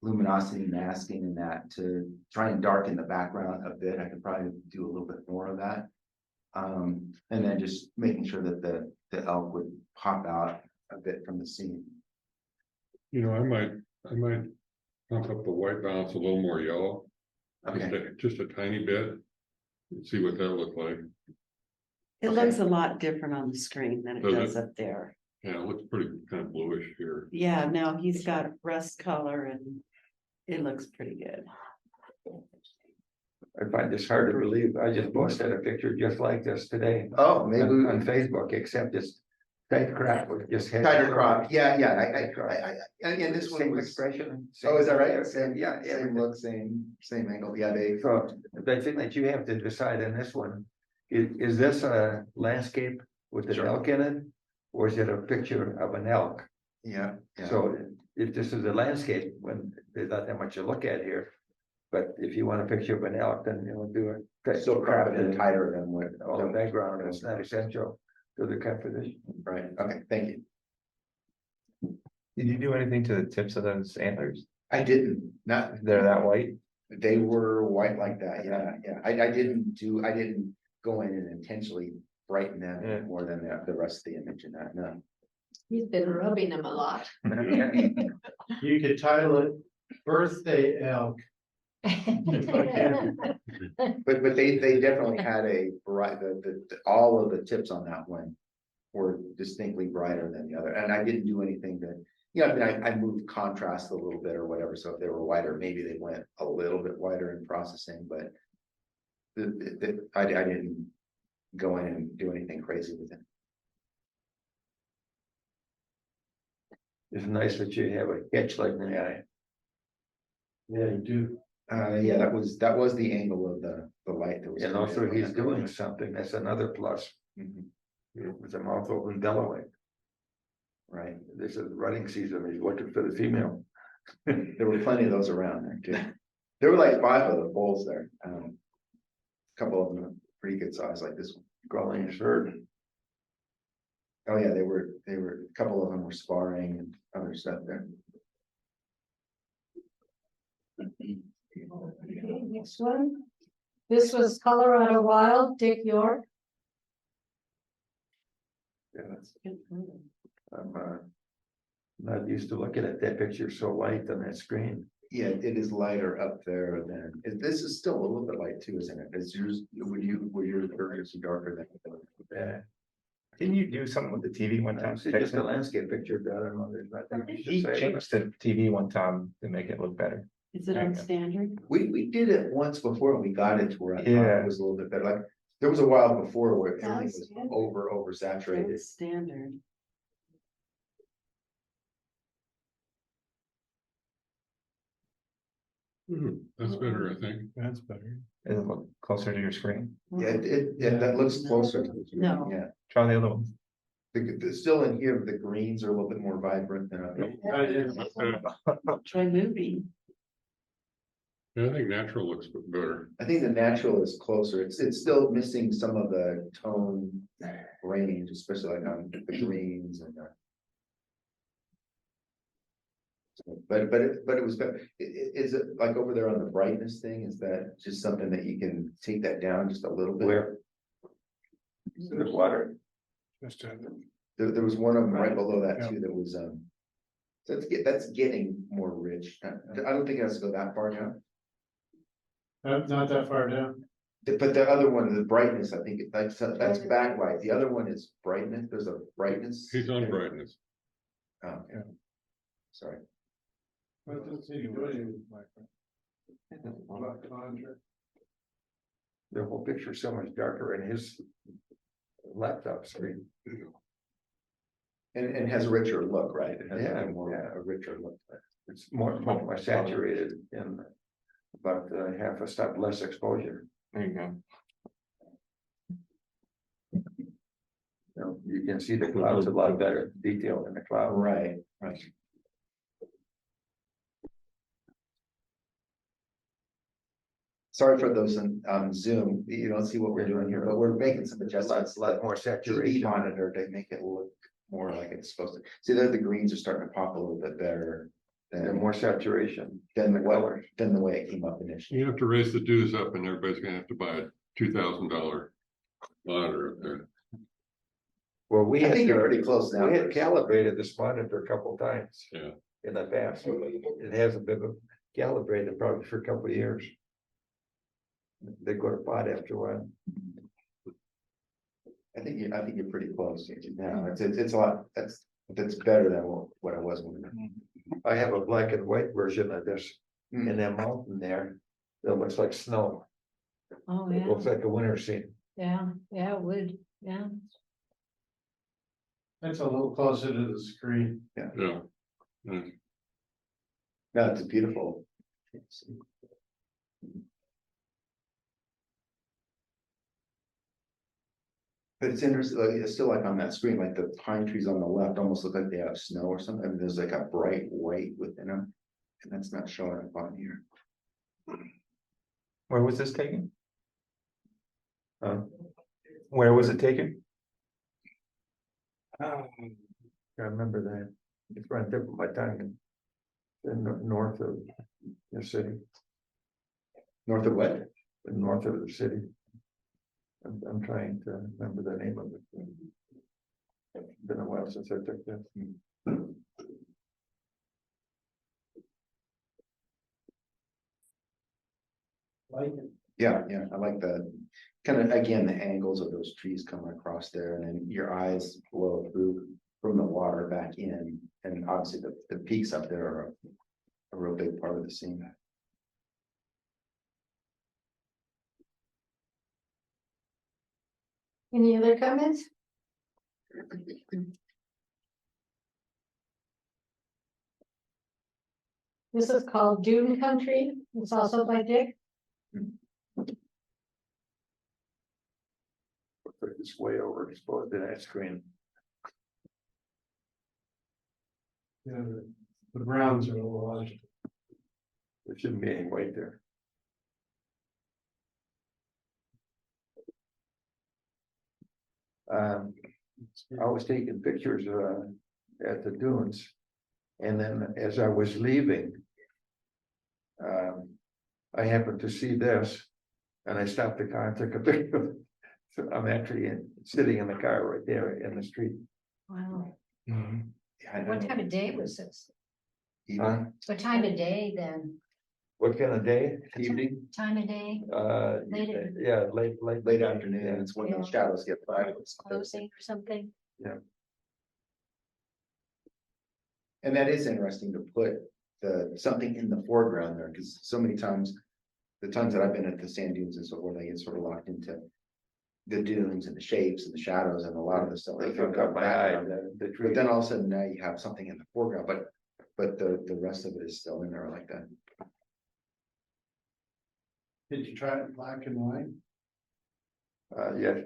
[SPEAKER 1] luminosity masking and that to try and darken the background a bit. I could probably do a little bit more of that. And then just making sure that the elk would pop out a bit from the scene.
[SPEAKER 4] You know, I might pump up the white balance a little more yellow.
[SPEAKER 1] Okay,
[SPEAKER 4] Just a tiny bit. And see what that looks like.
[SPEAKER 10] It
[SPEAKER 1] Okay.
[SPEAKER 10] looks a lot different on the screen than it
[SPEAKER 4] Does it?
[SPEAKER 10] does up there.
[SPEAKER 4] Yeah, it looks pretty kind of bluish here.
[SPEAKER 10] Yeah, no, he's got rust color and it looks pretty good.
[SPEAKER 6] I find this hard to believe. I just posted a picture just like this today
[SPEAKER 1] oh, maybe
[SPEAKER 6] on
[SPEAKER 1] we
[SPEAKER 6] on Facebook, except it's tight crap with just. head-
[SPEAKER 1] tighter crop, yeah,
[SPEAKER 6] Tight crop.
[SPEAKER 1] and this one
[SPEAKER 6] Same
[SPEAKER 1] was.
[SPEAKER 6] expression.
[SPEAKER 1] Oh, is that right?
[SPEAKER 6] Yeah,
[SPEAKER 1] Same,
[SPEAKER 6] yeah,
[SPEAKER 1] same
[SPEAKER 6] everything.
[SPEAKER 1] look, same angle, yeah, they.
[SPEAKER 6] So the thing that you have to decide on this one, is this a landscape with an
[SPEAKER 1] Sure.
[SPEAKER 6] elk in it? Or is it a picture of an elk?
[SPEAKER 1] Yeah, yeah.
[SPEAKER 6] So if this is a landscape, when there's not that much to look at here. But if you want a picture of an elk, then you'll do it.
[SPEAKER 1] So crop it in tighter than what.
[SPEAKER 6] All the background is not essential to the composition.
[SPEAKER 1] Right, okay, thank you.
[SPEAKER 9] Did you do anything to the tips of those antlers?
[SPEAKER 1] I didn't, not,
[SPEAKER 9] They're that white?
[SPEAKER 1] they were white like that, yeah. I didn't go in and intentionally brighten
[SPEAKER 9] Yeah.
[SPEAKER 1] them more than the rest of the image in that, no.
[SPEAKER 7] He's been rubbing them a lot.
[SPEAKER 2] You could title it Birthday Elk.
[SPEAKER 1] But they definitely had a bright, all of the tips on that one were distinctly brighter than the other, and I didn't do anything to, you know, I mean, I moved contrast a little bit or whatever, so if they were whiter, maybe they went a little bit whiter in processing, but I didn't go in and do anything crazy with it.
[SPEAKER 6] It's nice that you have a catch like in the eye.
[SPEAKER 2] Yeah, you do.
[SPEAKER 1] Yeah, that was the angle of the light that was.
[SPEAKER 6] And
[SPEAKER 1] coming
[SPEAKER 6] also
[SPEAKER 1] in.
[SPEAKER 6] he's doing something, that's another plus,
[SPEAKER 1] Mhm.
[SPEAKER 6] with the mouth open bellowing.
[SPEAKER 1] Right,
[SPEAKER 6] This is running season, he's looking for the female.
[SPEAKER 1] there were plenty of those around there too. There were like 5 of the bulls there, a couple of them are pretty good size, like this one.
[SPEAKER 6] Growling his herd.
[SPEAKER 1] Oh, yeah, they were, a couple of them were sparring and other stuff there.
[SPEAKER 8] Okay, next one. This was Colorado Wild, Dick York.
[SPEAKER 6] Yeah, that's. I'm not used to looking at that picture so light on that screen.
[SPEAKER 1] Yeah, it is lighter up there than, this is still a little bit light too, isn't it? Is yours, were your areas darker than?
[SPEAKER 6] Yeah.
[SPEAKER 9] Didn't you do something with the TV one time?
[SPEAKER 6] It's just a landscape picture, but I don't know, there's nothing. you should
[SPEAKER 9] He
[SPEAKER 6] say.
[SPEAKER 9] changed the TV one time to make it look better.
[SPEAKER 10] Is it on standard?
[SPEAKER 1] We did it once before and we got it to where I thought
[SPEAKER 9] Yeah.
[SPEAKER 1] it was a little bit better, like, there was a while before where everything
[SPEAKER 10] That's
[SPEAKER 1] was
[SPEAKER 10] good.
[SPEAKER 1] oversaturated.
[SPEAKER 10] It's standard.
[SPEAKER 4] That's better, I think.
[SPEAKER 3] That's better.
[SPEAKER 9] Does it look closer to your screen?
[SPEAKER 1] Yeah, that looks closer to the.
[SPEAKER 10] No.
[SPEAKER 1] Yeah,
[SPEAKER 9] Try the other one.
[SPEAKER 1] still in here, the greens are a little bit more vibrant than other.
[SPEAKER 10] Try movie.
[SPEAKER 4] Yeah, I think natural looks better.
[SPEAKER 1] I think the natural is closer. It's still missing some of the tone range, especially like on the greens and. But it was better. Is it like over there on the brightness thing? Is that just something that you can take that down just a little bit?
[SPEAKER 6] Where? The water.
[SPEAKER 1] There was one of them right below that too that was, so that's getting more rich. I don't think it has to go that far down.
[SPEAKER 2] Not that far down.
[SPEAKER 1] But the other one, the brightness, I think that's backlight. The other one is brightness. There's a brightness.
[SPEAKER 4] He's on brightness.
[SPEAKER 1] Oh, okay. Sorry.
[SPEAKER 6] The whole picture is so much darker in his laptop screen.
[SPEAKER 1] And has a richer look, right? It has
[SPEAKER 6] Yeah,
[SPEAKER 1] a more,
[SPEAKER 6] yeah.
[SPEAKER 1] a richer look.
[SPEAKER 6] It's more saturated and about half a step less exposure.
[SPEAKER 9] There you go.
[SPEAKER 6] You know, you can see the clouds a lot better detail in the cloud.
[SPEAKER 1] Right. Sorry for those on Zoom, you don't see what we're doing here, but we're making some adjustments.
[SPEAKER 6] A lot more
[SPEAKER 1] TV
[SPEAKER 6] saturation.
[SPEAKER 1] monitor to make it look more like it's supposed to. See, there the greens are starting to pop a little bit better.
[SPEAKER 6] and more saturation.
[SPEAKER 1] than the
[SPEAKER 6] color.
[SPEAKER 1] way, than the way it came up initially.
[SPEAKER 4] You have to raise the dues up and everybody's gonna have to buy a $2,000 monitor up there.
[SPEAKER 6] Well, we
[SPEAKER 1] I
[SPEAKER 6] had,
[SPEAKER 1] think you're pretty close now.
[SPEAKER 6] we had calibrated this monitor a couple times.
[SPEAKER 4] Yeah.
[SPEAKER 6] In the past, so it hasn't been calibrated probably for a couple of years. They go to pot after a while.
[SPEAKER 1] I think you're pretty close. Yeah, it's a lot, that's better than what it was when.
[SPEAKER 6] I have a black and white version of this
[SPEAKER 1] Hmm.
[SPEAKER 6] in that mountain there. That looks like snow.
[SPEAKER 7] Oh,
[SPEAKER 6] It
[SPEAKER 7] yeah,
[SPEAKER 6] looks like a winter scene.
[SPEAKER 7] yeah, yeah, it would, yeah.
[SPEAKER 2] That's a little closer to the screen.
[SPEAKER 4] Yeah. Yeah.
[SPEAKER 1] No, it's beautiful. But it's interesting, like, it's still like on that screen, like the pine trees on the left almost look like they have snow or something. And there's like a bright white within them. And that's not showing up on here.
[SPEAKER 9] Where was this taken? Where was it taken?
[SPEAKER 6] I remember that. It's right there by my tongue. North of the city,
[SPEAKER 1] North of what?
[SPEAKER 6] north of the city. I'm trying to remember the name of it. It's been a while since I took that.
[SPEAKER 2] Like it.
[SPEAKER 1] Yeah, I like the kind of, again, the angles of those trees coming across there and then your eyes blow through from the water back in. And obviously the peaks up there are a real big part of the scene.
[SPEAKER 7] Any other comments? This is called Dune Country. It's also by Dick.
[SPEAKER 6] It's way overexposed in that screen.
[SPEAKER 2] Yeah, the browns are a little large.
[SPEAKER 6] There shouldn't be any weight there. I was taking pictures at the dunes. And then as I was leaving, I happened to see this and I stopped the car and took a picture. So I'm actually sitting in the car right there in the street.
[SPEAKER 7] Wow.
[SPEAKER 1] Yeah, I
[SPEAKER 7] What
[SPEAKER 1] know.
[SPEAKER 7] time of day was this?
[SPEAKER 1] Evening?
[SPEAKER 7] What time of day then?
[SPEAKER 6] What kind of day?
[SPEAKER 1] Evening,
[SPEAKER 7] Time of day, Late at-
[SPEAKER 6] Yeah, late.
[SPEAKER 1] late afternoon, it's when
[SPEAKER 7] Yeah.
[SPEAKER 1] those shadows get by.
[SPEAKER 7] closing or something?
[SPEAKER 1] And that is interesting to put something in the foreground there, because so many times, the times that I've been at the sand dunes and so forth, I get sort of locked into the dunes and the shapes and the shadows and a lot of the stuff.
[SPEAKER 6] They
[SPEAKER 1] that
[SPEAKER 6] took up my eye, the tree.
[SPEAKER 1] But then all of a sudden now you have something in the foreground, but the rest of it is still in there like that.
[SPEAKER 2] Did you try it black and white?
[SPEAKER 6] Yeah,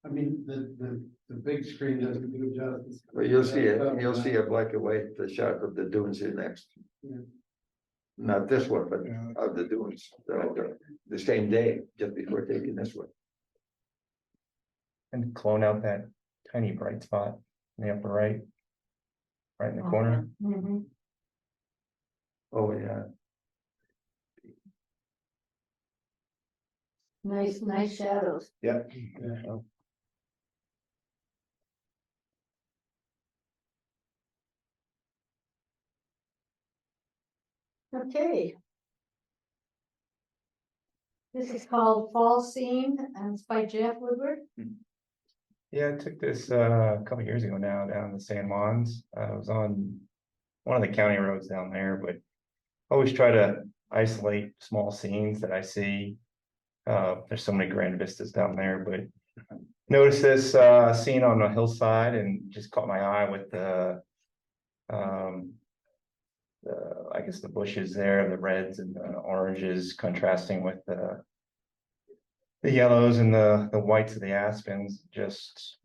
[SPEAKER 2] I mean, the big screen doesn't do justice.
[SPEAKER 6] but you'll see a black and white, the shot of the dunes here next.
[SPEAKER 2] Yeah.
[SPEAKER 6] Not this one, but of the dunes, the same day, just before taking this one.
[SPEAKER 9] And clone out that tiny bright spot in the upper right. Right in the corner.
[SPEAKER 7] Mhm.
[SPEAKER 6] Oh, yeah.
[SPEAKER 7] Nice shadows.
[SPEAKER 1] Yep.
[SPEAKER 7] Okay. This is called Fall Scene and it's by Jeff Woodward.
[SPEAKER 9] Yeah, I took this a couple years ago now down in the San Juans. I was on one of the county roads down there, but always try to isolate small scenes that I see. There's so many grand vistas down there, but noticed this scene on a hillside and just caught my eye with I guess the bushes there, the reds and the oranges contrasting with the yellows and the whites of the aspens. Just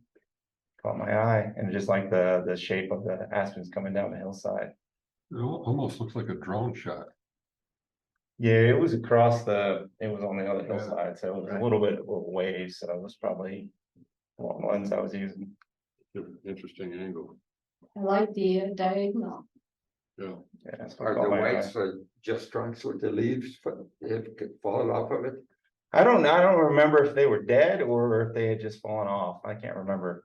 [SPEAKER 9] caught my eye, and just like the shape of the aspens coming down the hillside.
[SPEAKER 4] It almost looks like a drone shot.
[SPEAKER 9] Yeah, it was it was on the other hillside, so it was a little bit away, so it was probably the long lens I was using.
[SPEAKER 4] Interesting angle.
[SPEAKER 7] I like the diagonal.
[SPEAKER 4] Yeah.
[SPEAKER 9] Yeah, so
[SPEAKER 6] Are
[SPEAKER 9] caught
[SPEAKER 6] the
[SPEAKER 9] my eye.
[SPEAKER 6] whites just trunks with the leaves, if fallen off of it?
[SPEAKER 9] I don't remember if they were dead or if they had just fallen off. I can't remember.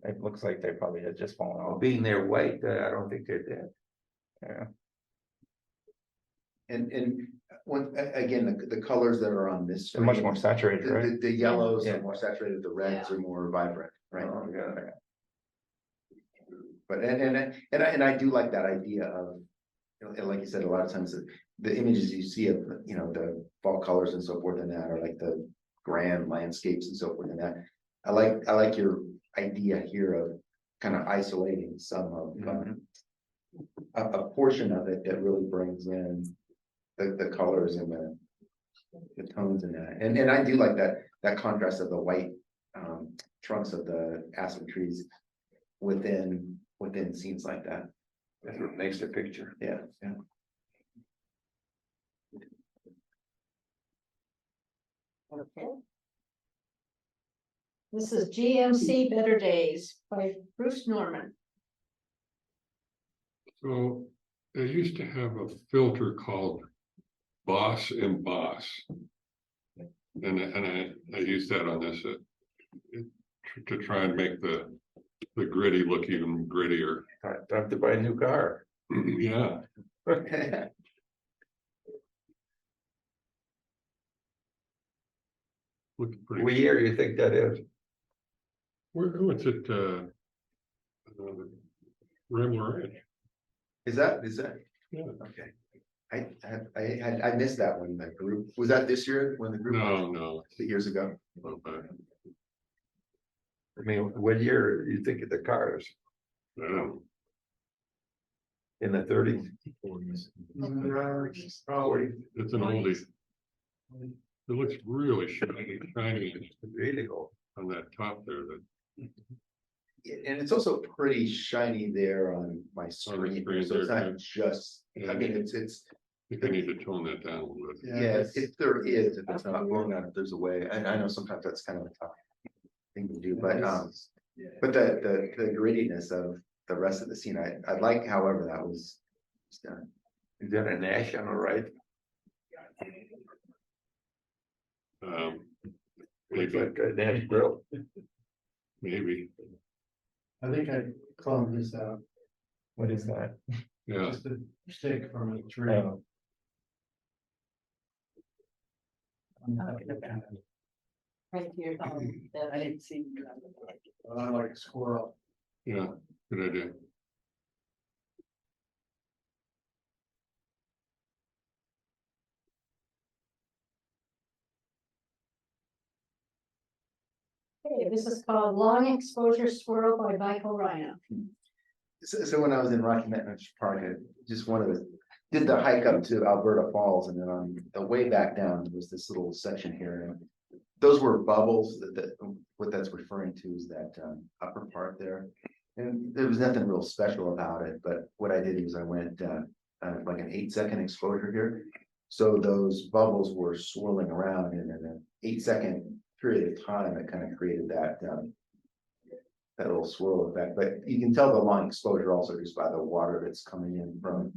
[SPEAKER 9] It looks like they probably had just fallen
[SPEAKER 6] Well,
[SPEAKER 9] off.
[SPEAKER 6] being they're white, I don't think they're dead.
[SPEAKER 9] Yeah.
[SPEAKER 1] And when, again, the colors that are on this.
[SPEAKER 9] They're much
[SPEAKER 1] screen,
[SPEAKER 9] more saturated,
[SPEAKER 1] The,
[SPEAKER 9] right?
[SPEAKER 1] the yellows
[SPEAKER 6] Yeah.
[SPEAKER 1] are more saturated, the reds are more vibrant, right?
[SPEAKER 6] Oh, yeah.
[SPEAKER 1] But, and I do like that idea of, you know, and like you said, a lot of times the images you see of, you know, the fall colors and so forth and that are like the grand landscapes and so forth and that. I like your idea here of kind of isolating some of, a portion of it that really brings in the colors and the tones in that. And I do like that contrast of the white, trunks of the aspen trees within scenes like that.
[SPEAKER 6] That's what makes the picture.
[SPEAKER 1] Yeah, yeah.
[SPEAKER 7] Okay. This is GMC Better Days by Bruce Norman.
[SPEAKER 4] So they used to have a filter called Boss and Boss. And I used that on this to try and make the gritty look even grittier.
[SPEAKER 6] Time to buy a new car.
[SPEAKER 4] Yeah, looked
[SPEAKER 6] What
[SPEAKER 4] pretty.
[SPEAKER 6] year you think that is?
[SPEAKER 4] What's it, Rambler Ranch?
[SPEAKER 1] Is that?
[SPEAKER 4] Yeah.
[SPEAKER 1] Okay. I missed that one, that group. Was that this year when the group?
[SPEAKER 4] No,
[SPEAKER 1] 2 years ago?
[SPEAKER 4] okay.
[SPEAKER 6] I mean, what year you think of the cars? In the 30s?
[SPEAKER 2] Probably.
[SPEAKER 4] It's an oldie. It looks really shiny
[SPEAKER 6] Really old.
[SPEAKER 4] on that top there. That
[SPEAKER 1] And it's also pretty shiny there on my screen,
[SPEAKER 4] screen
[SPEAKER 1] so it's
[SPEAKER 4] there,
[SPEAKER 1] not just, I mean, it's,
[SPEAKER 4] I think I need to tone that down a little bit.
[SPEAKER 1] yeah, if there is, if it's not blown out, if there's a way, and I know sometimes that's kind of a tough thing to do, but the grittiness of the rest of the scene, I like however that was done.
[SPEAKER 6] Is that a national, right? Looks
[SPEAKER 4] Maybe,
[SPEAKER 6] like a Nash grill.
[SPEAKER 4] maybe,
[SPEAKER 2] I think I cloned this out,
[SPEAKER 9] What is that?
[SPEAKER 4] yeah.
[SPEAKER 2] just a stick from a tree.
[SPEAKER 9] Oh,
[SPEAKER 8] Right here. I didn't see.
[SPEAKER 2] I like a squirrel.
[SPEAKER 4] Yeah, good idea.
[SPEAKER 7] Okay, this is called Long Exposure Swirl by Michael Ryan.
[SPEAKER 1] So when I was in Rocky Mountain National Park, I just did the hike up to Alberta Falls, and then on the way back down, there was this little section here, and those were bubbles what that's referring to is that upper part there. And there was nothing real special about it, but what I did was I went like an 8-second exposure here. So those bubbles were swirling around, and in an 8-second period of time, it kind of created that little swirl effect. But you can tell the long exposure also just by the water that's coming in from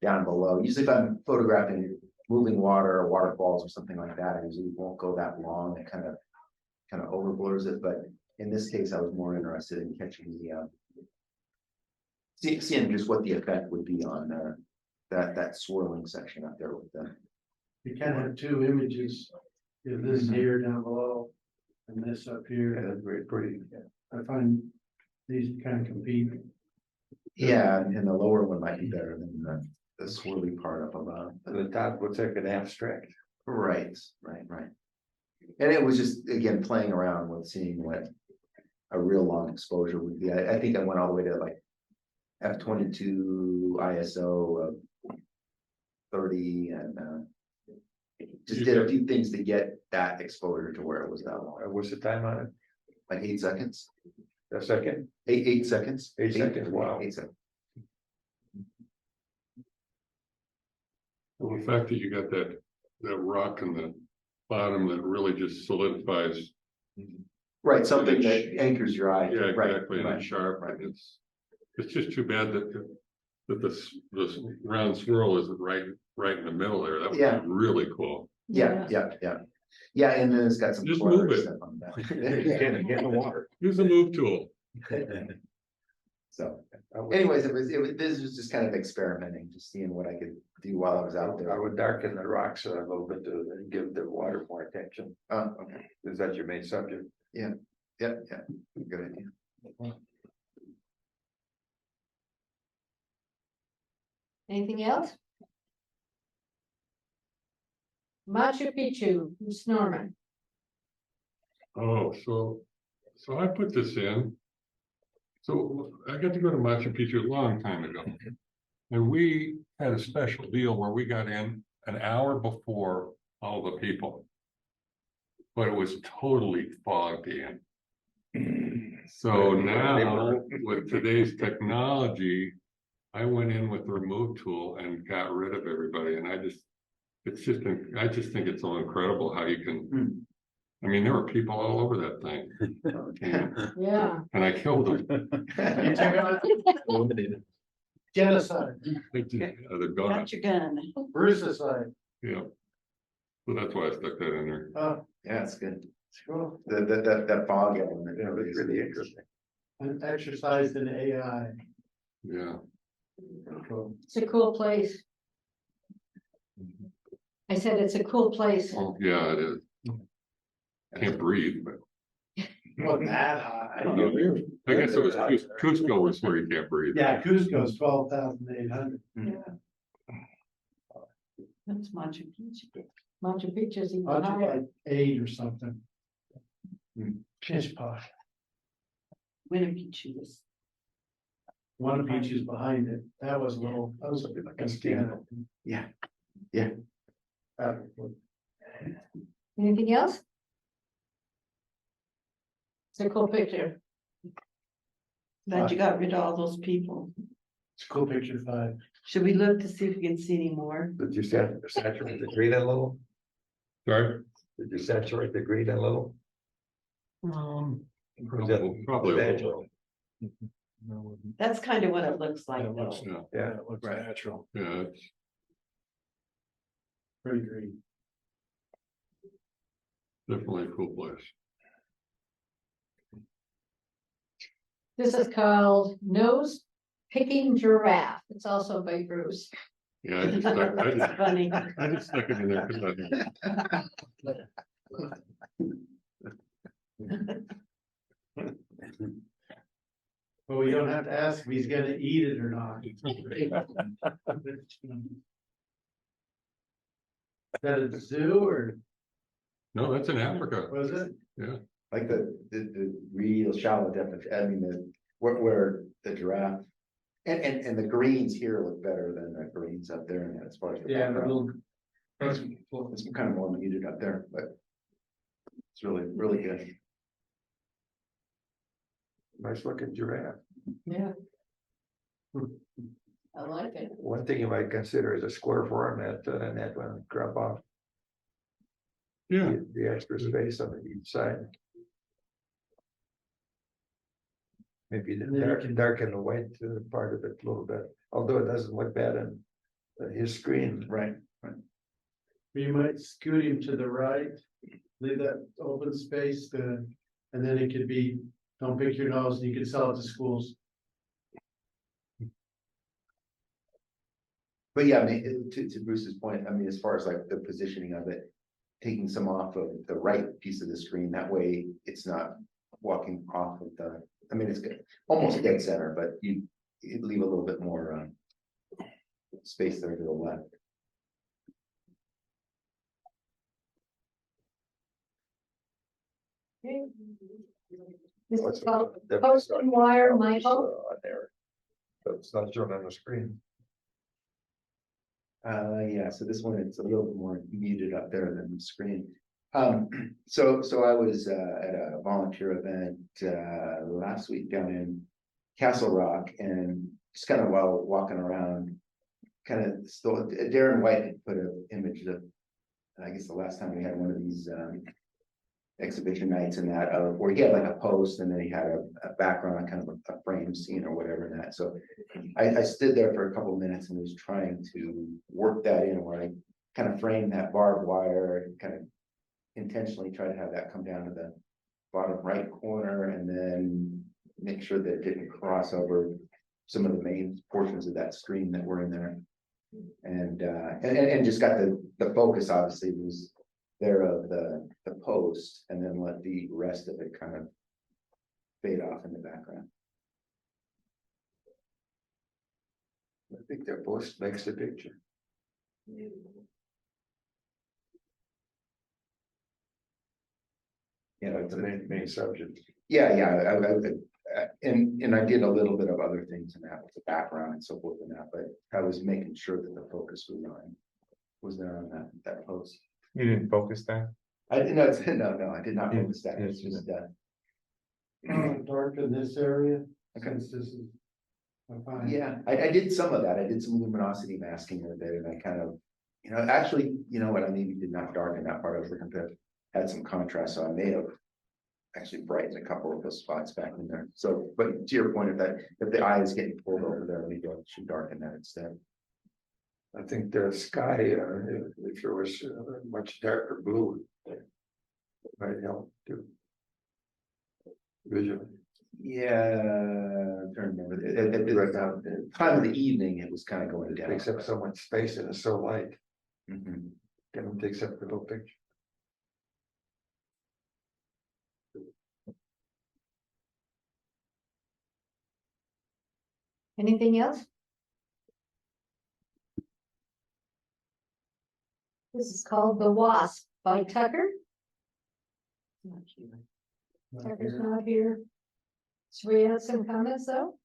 [SPEAKER 1] down below. Usually if I'm photographing moving water or waterfalls or something like that, I usually won't go that long. It kind of overblurs it. But in this case, I was more interested in catching seeing just what the effect would be on that swirling section up there with the.
[SPEAKER 2] You can have two images, if this here down below and this up
[SPEAKER 6] Yeah,
[SPEAKER 2] here.
[SPEAKER 6] that's very pretty.
[SPEAKER 2] I find these kind of compete.
[SPEAKER 1] Yeah, and the lower one might be better than the swirly part up above.
[SPEAKER 6] The top looks like an abstract.
[SPEAKER 1] Right. And it was just, again, playing around with seeing what a real long exposure would be. I think I went all the way to like f/22 ISO of 30 and just did a few things to get that exposure to where it was that long,
[SPEAKER 6] What's the time on it?
[SPEAKER 1] like 8 seconds,
[SPEAKER 6] A second?
[SPEAKER 1] 8 seconds.
[SPEAKER 6] 8 seconds, wow.
[SPEAKER 1] 8 seconds.
[SPEAKER 4] Well, the fact that you got that rock in the bottom that really just solidifies.
[SPEAKER 1] Right, something that anchors your eye.
[SPEAKER 4] Yeah,
[SPEAKER 1] Right,
[SPEAKER 4] exactly, and
[SPEAKER 1] right.
[SPEAKER 4] it's sharp, and it's just too bad that that this round swirl is right in the middle there. That
[SPEAKER 1] Yeah.
[SPEAKER 4] would be really cool.
[SPEAKER 1] Yeah, yeah, yeah. Yeah, and then it's got some.
[SPEAKER 4] Just
[SPEAKER 1] corner
[SPEAKER 4] move it.
[SPEAKER 1] stuff on the back.
[SPEAKER 6] Get in the water.
[SPEAKER 4] Use the move tool.
[SPEAKER 1] So anyways, this was just kind of experimenting, just seeing what I could do while I was out
[SPEAKER 6] I
[SPEAKER 1] there.
[SPEAKER 6] would darken the rocks a little bit to give the water more attention.
[SPEAKER 1] Okay,
[SPEAKER 6] Is that your main subject?
[SPEAKER 1] yeah, yeah, good idea.
[SPEAKER 8] Anything else? Machu Picchu, Miss Norman.
[SPEAKER 4] Oh, so I put this in. So I got to go to Machu Picchu a long time ago. And we had a special deal where we got in an hour before all the people. But it was totally fogged in. So now with today's technology, I went in with the remove tool and got rid of everybody. And I just think it's so incredible how you can. I mean, there were people all over that thing.
[SPEAKER 8] Yeah.
[SPEAKER 4] And I killed them.
[SPEAKER 11] Eliminated.
[SPEAKER 2] Genocide,
[SPEAKER 4] They're gone.
[SPEAKER 10] Got your gun.
[SPEAKER 2] Brucicide.
[SPEAKER 4] Yeah. So that's why I stuck that in there.
[SPEAKER 1] Yeah, it's good. It's cool. That fog element.
[SPEAKER 6] Yeah, that's really interesting.
[SPEAKER 2] And exercise in AI.
[SPEAKER 4] Yeah.
[SPEAKER 2] Cool.
[SPEAKER 8] It's a cool place. I said it's a cool place.
[SPEAKER 4] Oh, yeah, it is. Can't breathe, but
[SPEAKER 2] Wasn't that high.
[SPEAKER 4] I guess it was Cusco was where you can't breathe.
[SPEAKER 2] Yeah, Cusco's 12,800.
[SPEAKER 10] That's Machu Picchu.
[SPEAKER 8] Machu Picchu's even
[SPEAKER 2] Much
[SPEAKER 8] higher.
[SPEAKER 2] like 8 or something. Pish posh.
[SPEAKER 10] Winter Picchu was.
[SPEAKER 2] One of each is behind it. That was a little, that was like a scan.
[SPEAKER 1] Yeah, yeah.
[SPEAKER 8] Anything else? It's a cool picture.
[SPEAKER 10] Glad you got rid of all those people.
[SPEAKER 2] It's a cool picture 5.
[SPEAKER 10] Should we look to see if we can see any more?
[SPEAKER 6] Did you saturate the green a little?
[SPEAKER 4] Sorry?
[SPEAKER 6] Did you saturate the green a little?
[SPEAKER 4] Probably.
[SPEAKER 6] Natural.
[SPEAKER 10] That's kind of what it looks like
[SPEAKER 11] It looks-
[SPEAKER 10] though.
[SPEAKER 4] Yeah,
[SPEAKER 11] Yeah, it looks natural.
[SPEAKER 4] yeah, it's
[SPEAKER 2] Pretty green.
[SPEAKER 4] definitely a cool place.
[SPEAKER 8] This is called Nose Picking Giraffe. It's also by Bruce.
[SPEAKER 4] Yeah, I just
[SPEAKER 10] Funny.
[SPEAKER 4] stuck it in there because
[SPEAKER 2] But we don't have to ask if he's gonna eat it or not. Is that a zoo or
[SPEAKER 4] No, that's in Africa.
[SPEAKER 2] was it?
[SPEAKER 1] Like the real shallow depth, I mean, where the giraffe. And the greens here look better than the greens up there, and as far as. The
[SPEAKER 2] Yeah, the
[SPEAKER 1] background.
[SPEAKER 2] little.
[SPEAKER 1] It's kind of more muted up there, but. It's really, really good.
[SPEAKER 6] Nice looking giraffe.
[SPEAKER 8] Yeah. I like it.
[SPEAKER 6] One thing you might consider is a square format, and that one crop off
[SPEAKER 4] Yeah,
[SPEAKER 6] the extra space on each side. Maybe
[SPEAKER 2] And then you can-
[SPEAKER 6] darken the white part of it a little bit, although it doesn't look bad on his screen.
[SPEAKER 1] Right.
[SPEAKER 2] You might scoot him to the right, leave that open space to, and then it could be, don't pick your nose, and you can sell it to schools.
[SPEAKER 1] But yeah, I mean, to Bruce's point, I mean, as far as like the positioning of it, taking some off of the right piece of the screen, that way it's not walking off of the, I mean, it's good, almost dead center, but you leave a little bit more space there to the left.
[SPEAKER 8] This
[SPEAKER 6] What's
[SPEAKER 8] is called
[SPEAKER 6] the-
[SPEAKER 8] Post and Wire Michael.
[SPEAKER 6] on there. But it's not shown on the screen.
[SPEAKER 1] Yeah, so this one, it's a little bit more muted up there than the screen. So I was at a volunteer event last week down in Castle Rock, and just kind of while walking around, kind of still, Darren White had put an image of, I guess the last time we had one of these exhibition nights and that, where he had like a post and then he had a background, kind of a frame scene or whatever in that. So I stood there for a couple of minutes and was trying to work that in where I kind of framed that barbed wire, kind of intentionally try to have that come down to the bottom right corner and then make sure that it didn't cross over some of the main portions of that stream that were in there. And just got the focus obviously was there of the post and then let the rest of it kind of fade off in the background.
[SPEAKER 6] I think their post makes the picture.
[SPEAKER 1] You know,
[SPEAKER 6] It's the main subject.
[SPEAKER 1] yeah, and I did a little bit of other things in that with the background and so forth and that, but I was making sure that the focus was there on that post.
[SPEAKER 9] You didn't focus that?
[SPEAKER 1] I did not, no, I did not
[SPEAKER 9] Yeah,
[SPEAKER 1] focus that. It's
[SPEAKER 9] yeah,
[SPEAKER 1] just,
[SPEAKER 2] Dark in this area,
[SPEAKER 1] Okay.
[SPEAKER 2] since this is. fine.
[SPEAKER 1] yeah, I did some of that. I did some luminosity masking with it and I kind of, you know, actually, you know what, I maybe did not darken that part. I was looking to add some contrast, so I may have actually brightened a couple of those spots back in there. So, but to your point of that, if the eye is getting pulled over there, maybe I should darken that instead.
[SPEAKER 6] I think the sky, if it was much darker blue, it might help too. Visually.
[SPEAKER 1] Yeah, I'm trying to remember. At the time of the evening, it was kind of going down.
[SPEAKER 6] Takes up so much space and it's so light,
[SPEAKER 1] Mhm.
[SPEAKER 6] then it takes up the whole picture.
[SPEAKER 7] Anything else? This is called The Wasp by Tucker. Tucker's not here. So we have some comments though?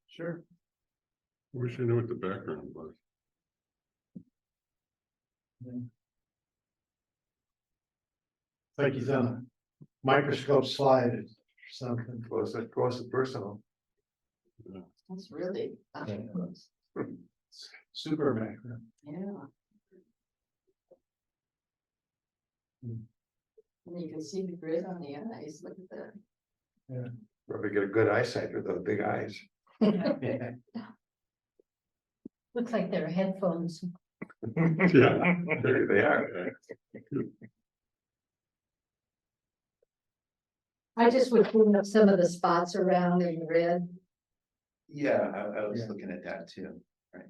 [SPEAKER 2] Sure.
[SPEAKER 4] Wish I knew what the background was.
[SPEAKER 2] Like he's on a microscope slide or something.
[SPEAKER 6] Close to personal.
[SPEAKER 8] That's really.
[SPEAKER 2] Super macro.
[SPEAKER 8] Yeah. And you can see the grid on the eyes, look at that.
[SPEAKER 6] Probably get a good eyesight with those big eyes.
[SPEAKER 2] Yeah.
[SPEAKER 7] Looks like they're headphones.
[SPEAKER 4] Yeah.
[SPEAKER 6] There they are.
[SPEAKER 7] I just would clean up some of the spots around in red.
[SPEAKER 1] Yeah, I was
[SPEAKER 2] Yeah.
[SPEAKER 1] looking at that too, right?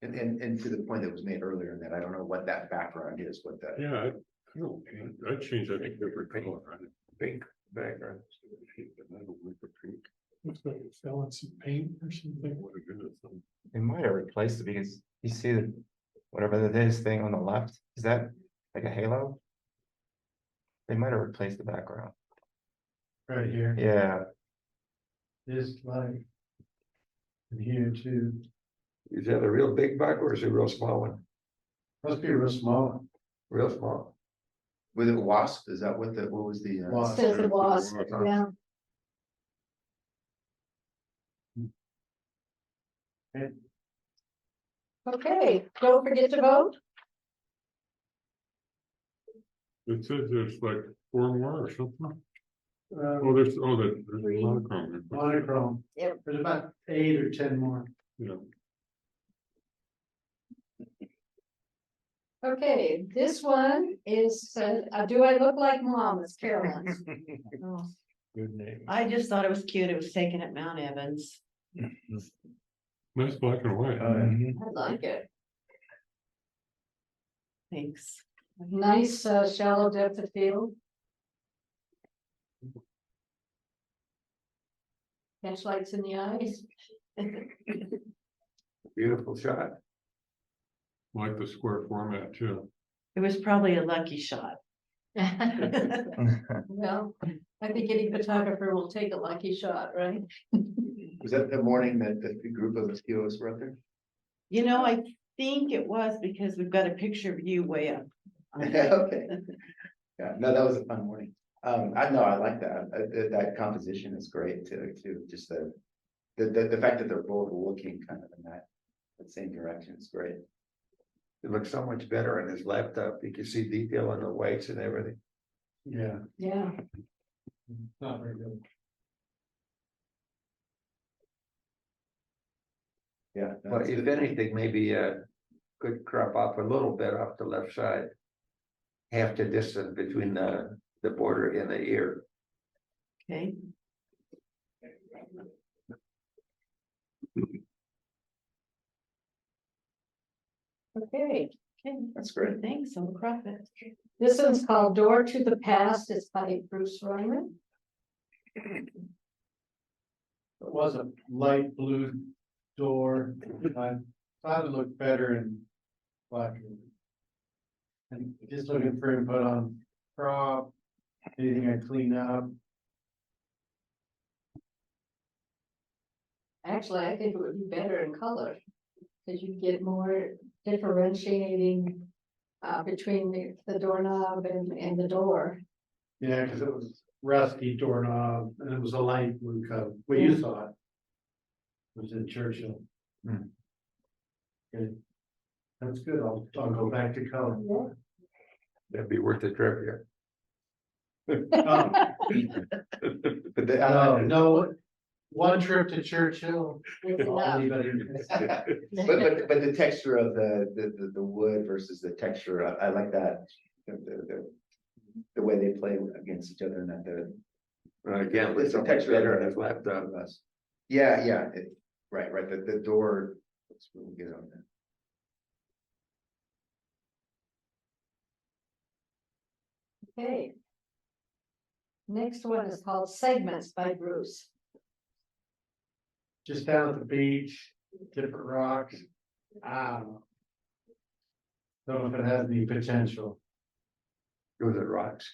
[SPEAKER 1] And to the point that was made earlier in that, I don't know what that background is, what that.
[SPEAKER 4] Yeah, I don't, I'd change that to different color.
[SPEAKER 6] Pink background.
[SPEAKER 4] I don't like the pink.
[SPEAKER 3] Looks like it's selling some paint or something.
[SPEAKER 4] What a goodness.
[SPEAKER 9] They might have replaced it because you see the, whatever that is thing on the left, is that like a halo? They might have replaced the background.
[SPEAKER 2] Right here,
[SPEAKER 9] Yeah,
[SPEAKER 2] this light. And here too,
[SPEAKER 6] Is that a real big bug or is it a real small one?
[SPEAKER 2] must be real small.
[SPEAKER 6] Real small.
[SPEAKER 1] With a wasp, is that what was the?
[SPEAKER 2] Wasp.
[SPEAKER 7] Says the Wasp, yeah.
[SPEAKER 2] Okay.
[SPEAKER 7] Okay, don't forget to vote.
[SPEAKER 4] It says there's like 4 more or something. Oh,
[SPEAKER 2] Um,
[SPEAKER 4] there's
[SPEAKER 7] Three.
[SPEAKER 4] monochrome.
[SPEAKER 2] monochrome.
[SPEAKER 7] Yep.
[SPEAKER 2] There's about 8 or 10 more.
[SPEAKER 4] Yeah.
[SPEAKER 7] Okay, this one is, do I look like mom? It's Carolyn's.
[SPEAKER 10] Oh,
[SPEAKER 9] good name.
[SPEAKER 10] I just thought it was cute. It was taken at Mount Evans.
[SPEAKER 4] Nice black and white.
[SPEAKER 8] I like it.
[SPEAKER 10] Thanks.
[SPEAKER 7] Nice shallow depth of field. Catch lights in the eyes.
[SPEAKER 6] Beautiful shot.
[SPEAKER 4] Like the square format too.
[SPEAKER 10] It was probably a lucky shot.
[SPEAKER 7] Well, I think any photographer will take a lucky shot, right?
[SPEAKER 1] Was that the morning that the group of mosquitoes were up there?
[SPEAKER 10] You know, I think it was because we've got a picture of you way up.
[SPEAKER 1] Okay. Yeah, no, that was a fun morning. I know, I like that. That composition is great too, just the fact that they're both looking kind of in that same direction is great.
[SPEAKER 6] It looks so much better on his laptop. You can see detail on the whites and everything.
[SPEAKER 2] Yeah,
[SPEAKER 8] Yeah.
[SPEAKER 2] not very good.
[SPEAKER 1] Yeah. no,
[SPEAKER 6] But
[SPEAKER 1] it's
[SPEAKER 6] if
[SPEAKER 1] good.
[SPEAKER 6] anything, maybe could crop off a little bit off the left side. Half the distance between the border and the ear.
[SPEAKER 10] Okay,
[SPEAKER 8] Okay,
[SPEAKER 1] That's great.
[SPEAKER 10] thanks, I'll crop it.
[SPEAKER 8] this one's called Door to the Past. It's by Bruce Ryman.
[SPEAKER 2] It was a light blue door. I thought it looked better in black. And just looking for input on crop, anything I clean up.
[SPEAKER 8] Actually, I think it would be better in color. Cause you get more differentiating between the doorknob and the door.
[SPEAKER 2] Yeah, because it was rusty doorknob and it was a light blue color. What you thought? Was in Churchill.
[SPEAKER 6] Hmm.
[SPEAKER 2] Good. That's good. I'll go back to color.
[SPEAKER 6] That'd be worth the trip here.
[SPEAKER 2] Oh,
[SPEAKER 1] But the,
[SPEAKER 2] no, one trip to Churchill.
[SPEAKER 8] It's
[SPEAKER 2] I'll
[SPEAKER 8] enough.
[SPEAKER 2] leave it in.
[SPEAKER 1] but the texture of the wood versus the texture, I like that. The way they play against each other and that
[SPEAKER 6] Again, with
[SPEAKER 1] It's a
[SPEAKER 6] so much
[SPEAKER 1] texture
[SPEAKER 6] better
[SPEAKER 1] of
[SPEAKER 6] on
[SPEAKER 1] it.
[SPEAKER 6] his laptop.
[SPEAKER 1] yeah, right, the door looks really good on that.
[SPEAKER 8] Okay. Next one is called Segments by Bruce.
[SPEAKER 2] Just down at the beach, different rocks. Don't know if it has any potential.
[SPEAKER 6] Was it rocks?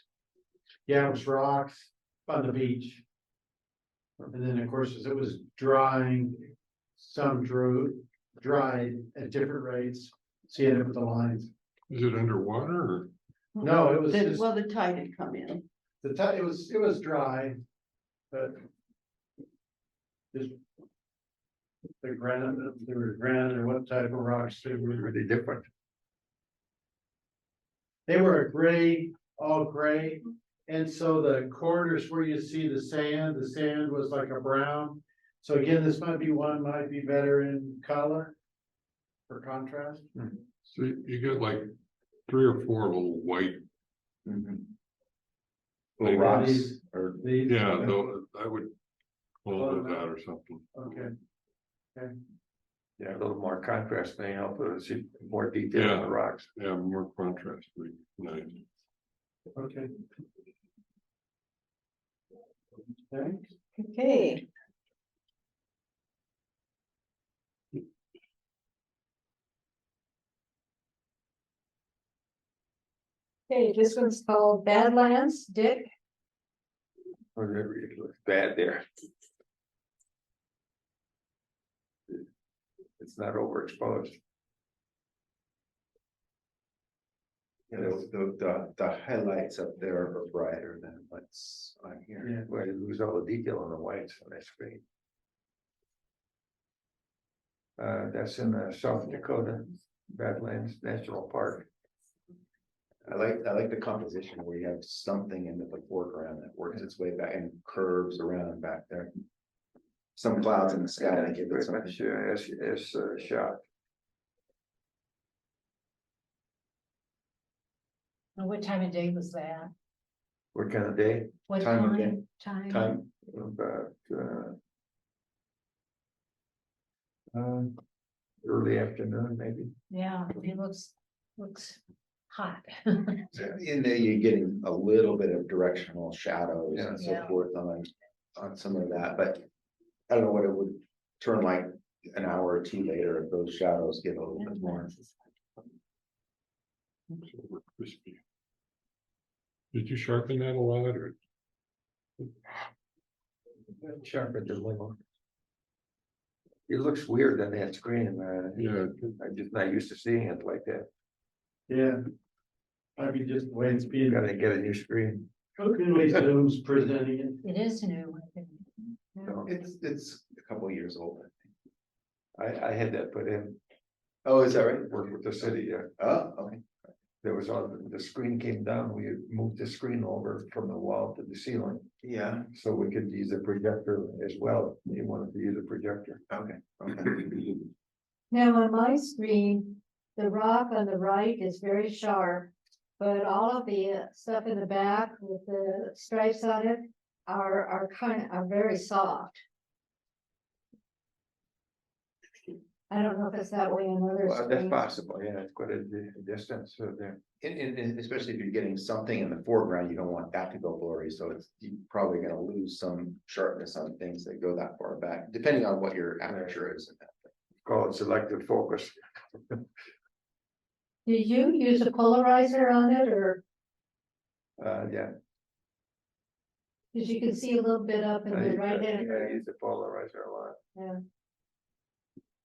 [SPEAKER 2] Yeah, it was rocks on the beach. And then, of course, as it was drying, some dried at different rates. See it with the lines.
[SPEAKER 4] Is it underwater or?
[SPEAKER 2] No, it was
[SPEAKER 10] The-
[SPEAKER 2] just,
[SPEAKER 10] Well, the tide had come in.
[SPEAKER 2] it was dry, but. Just. The granite, there were granite or what type of rocks they were.
[SPEAKER 6] Really different.
[SPEAKER 2] They were a gray, all gray. And so the corners where you see the sand was like a brown. So again, this might be better in color. For contrast.
[SPEAKER 4] So you get like 3 or 4 little white,
[SPEAKER 1] Little rocks or
[SPEAKER 2] These.
[SPEAKER 4] yeah, though, I would call it that or something.
[SPEAKER 2] Okay,
[SPEAKER 6] Yeah, a little more contrast may help us see more detail in the rocks.
[SPEAKER 4] Yeah, more contrast, would be nice.
[SPEAKER 2] okay. Thanks.
[SPEAKER 8] Okay. Okay, this one's called Badlands, Dick.
[SPEAKER 6] Whatever, it looks bad there. It's not overexposed.
[SPEAKER 1] you know, the highlights up there are brighter than what's on here.
[SPEAKER 2] Yeah.
[SPEAKER 6] Well, you lose all the detail on the whites on that screen. That's in South Dakota, Badlands National Park.
[SPEAKER 1] I like the composition where you have something in the foreground that works its way back and curves around back there. Some clouds in the sky that give it
[SPEAKER 6] Very
[SPEAKER 1] something.
[SPEAKER 6] much as shot.
[SPEAKER 7] And what time of day was that?
[SPEAKER 6] What kind of day?
[SPEAKER 7] What
[SPEAKER 1] Time of day.
[SPEAKER 7] Time?
[SPEAKER 1] Time,
[SPEAKER 6] About early afternoon, maybe.
[SPEAKER 7] Yeah, it looks hot.
[SPEAKER 1] in there you're getting a little bit of directional shadows and so
[SPEAKER 7] Yeah.
[SPEAKER 1] forth on some of that, but I don't know what it would turn like an hour or two later if those shadows get a little bit more.
[SPEAKER 4] Over crispy. Did you sharpen that a lot or?
[SPEAKER 6] Sharpened a little. It looks weird on that screen,
[SPEAKER 4] Yeah.
[SPEAKER 6] I'm just not used to seeing it like that.
[SPEAKER 2] Yeah. Might be just the way it's being.
[SPEAKER 6] Gotta get a new screen.
[SPEAKER 2] At least Zoom's presenting it.
[SPEAKER 7] It is new, I think.
[SPEAKER 6] No,
[SPEAKER 1] It's a couple of years old, I think.
[SPEAKER 6] I had that put in,
[SPEAKER 1] Oh, is that right?
[SPEAKER 6] work with the city, yeah.
[SPEAKER 1] Oh, okay.
[SPEAKER 6] there was on, the screen came down, we moved the screen over from the wall to the ceiling.
[SPEAKER 1] Yeah,
[SPEAKER 6] So we could use a projector as well, if you wanted to use a projector.
[SPEAKER 1] okay, okay.
[SPEAKER 8] Now on my screen, the rock on the right is very sharp. But all of the stuff in the back with the stripes on it are very soft. I don't know if it's that way in other
[SPEAKER 6] Well, that's
[SPEAKER 8] screens.
[SPEAKER 6] possible, yeah, it's quite a distance there.
[SPEAKER 1] And especially if you're getting something in the foreground, you don't want that to go blurry, so it's, you're probably gonna lose some sharpness on things that go that far back, depending on what your aperture is.
[SPEAKER 6] Call it selective focus.
[SPEAKER 8] Did you use a polarizer on it or,
[SPEAKER 6] Yeah.
[SPEAKER 8] because you can see a little bit up in the right
[SPEAKER 6] Yeah,
[SPEAKER 8] hand?
[SPEAKER 6] I use the polarizer a lot.
[SPEAKER 8] Yeah,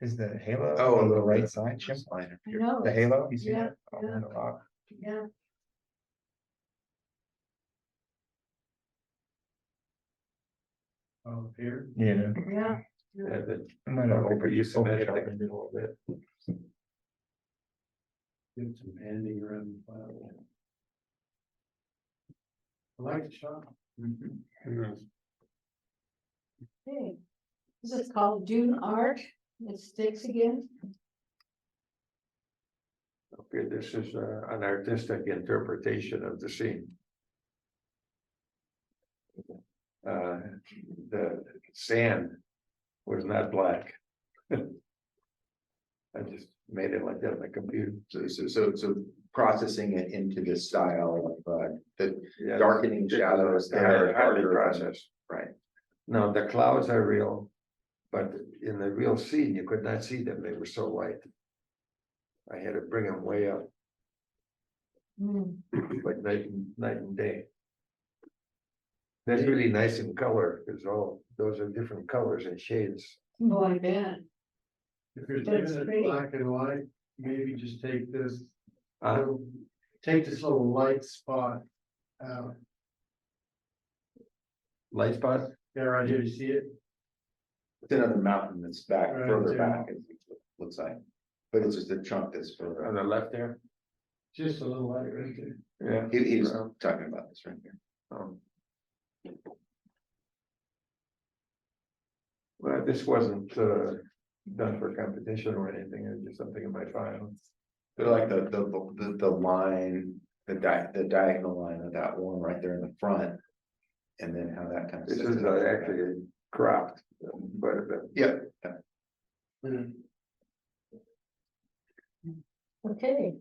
[SPEAKER 9] Is the halo
[SPEAKER 1] Oh,
[SPEAKER 9] on the
[SPEAKER 1] the-
[SPEAKER 9] right side, Jim?
[SPEAKER 8] I know.
[SPEAKER 9] The halo, you see
[SPEAKER 8] Yeah,
[SPEAKER 9] that? On
[SPEAKER 8] yeah.
[SPEAKER 9] the rock?
[SPEAKER 8] Yeah.
[SPEAKER 2] Oh, here.
[SPEAKER 9] Yeah.
[SPEAKER 8] Yeah.
[SPEAKER 6] Yeah, but
[SPEAKER 9] I might have
[SPEAKER 6] Over you submit it,
[SPEAKER 9] over-sharpened it a little bit.
[SPEAKER 2] Do some panning around the file. I like the shot.
[SPEAKER 4] Yes.
[SPEAKER 8] Okay. This is called Dune Art. It sticks again.
[SPEAKER 6] okay, this is an artistic interpretation of the scene. The sand was not black. I just made it like that on the computer.
[SPEAKER 1] So processing it into this style of, the
[SPEAKER 6] Yeah.
[SPEAKER 1] darkening shadows.
[SPEAKER 6] Yeah, highly
[SPEAKER 1] harder-
[SPEAKER 6] processed.
[SPEAKER 1] Right,
[SPEAKER 6] Now, the clouds are real, but in the real scene, you could not see them, they were so light. I had to bring them way up, like night and day. That's really nice in color, because all, those are different colors and shades.
[SPEAKER 8] Oh, I bet.
[SPEAKER 2] If you're
[SPEAKER 8] That's
[SPEAKER 2] leaving it
[SPEAKER 8] pretty.
[SPEAKER 2] black and white, maybe just take this,
[SPEAKER 6] Uh,
[SPEAKER 2] take this little light spot out.
[SPEAKER 6] light spot,
[SPEAKER 2] Yeah, right here, you see it?
[SPEAKER 1] it's another mountain that's back,
[SPEAKER 2] Right,
[SPEAKER 1] further
[SPEAKER 2] yeah.
[SPEAKER 1] back, it looks like, but it's just a chunk that's further.
[SPEAKER 6] on the left there,
[SPEAKER 2] Just a little light right there.
[SPEAKER 6] yeah.
[SPEAKER 1] He was talking about this right here.
[SPEAKER 6] Well, this wasn't done for competition or anything, it was just something in my file.
[SPEAKER 1] They're like the line, the diagonal line of that one right there in the front. And then how that kind of.
[SPEAKER 6] This
[SPEAKER 1] sets
[SPEAKER 6] is
[SPEAKER 1] it up.
[SPEAKER 6] actually cropped quite a bit.
[SPEAKER 1] Yeah,
[SPEAKER 8] Okay.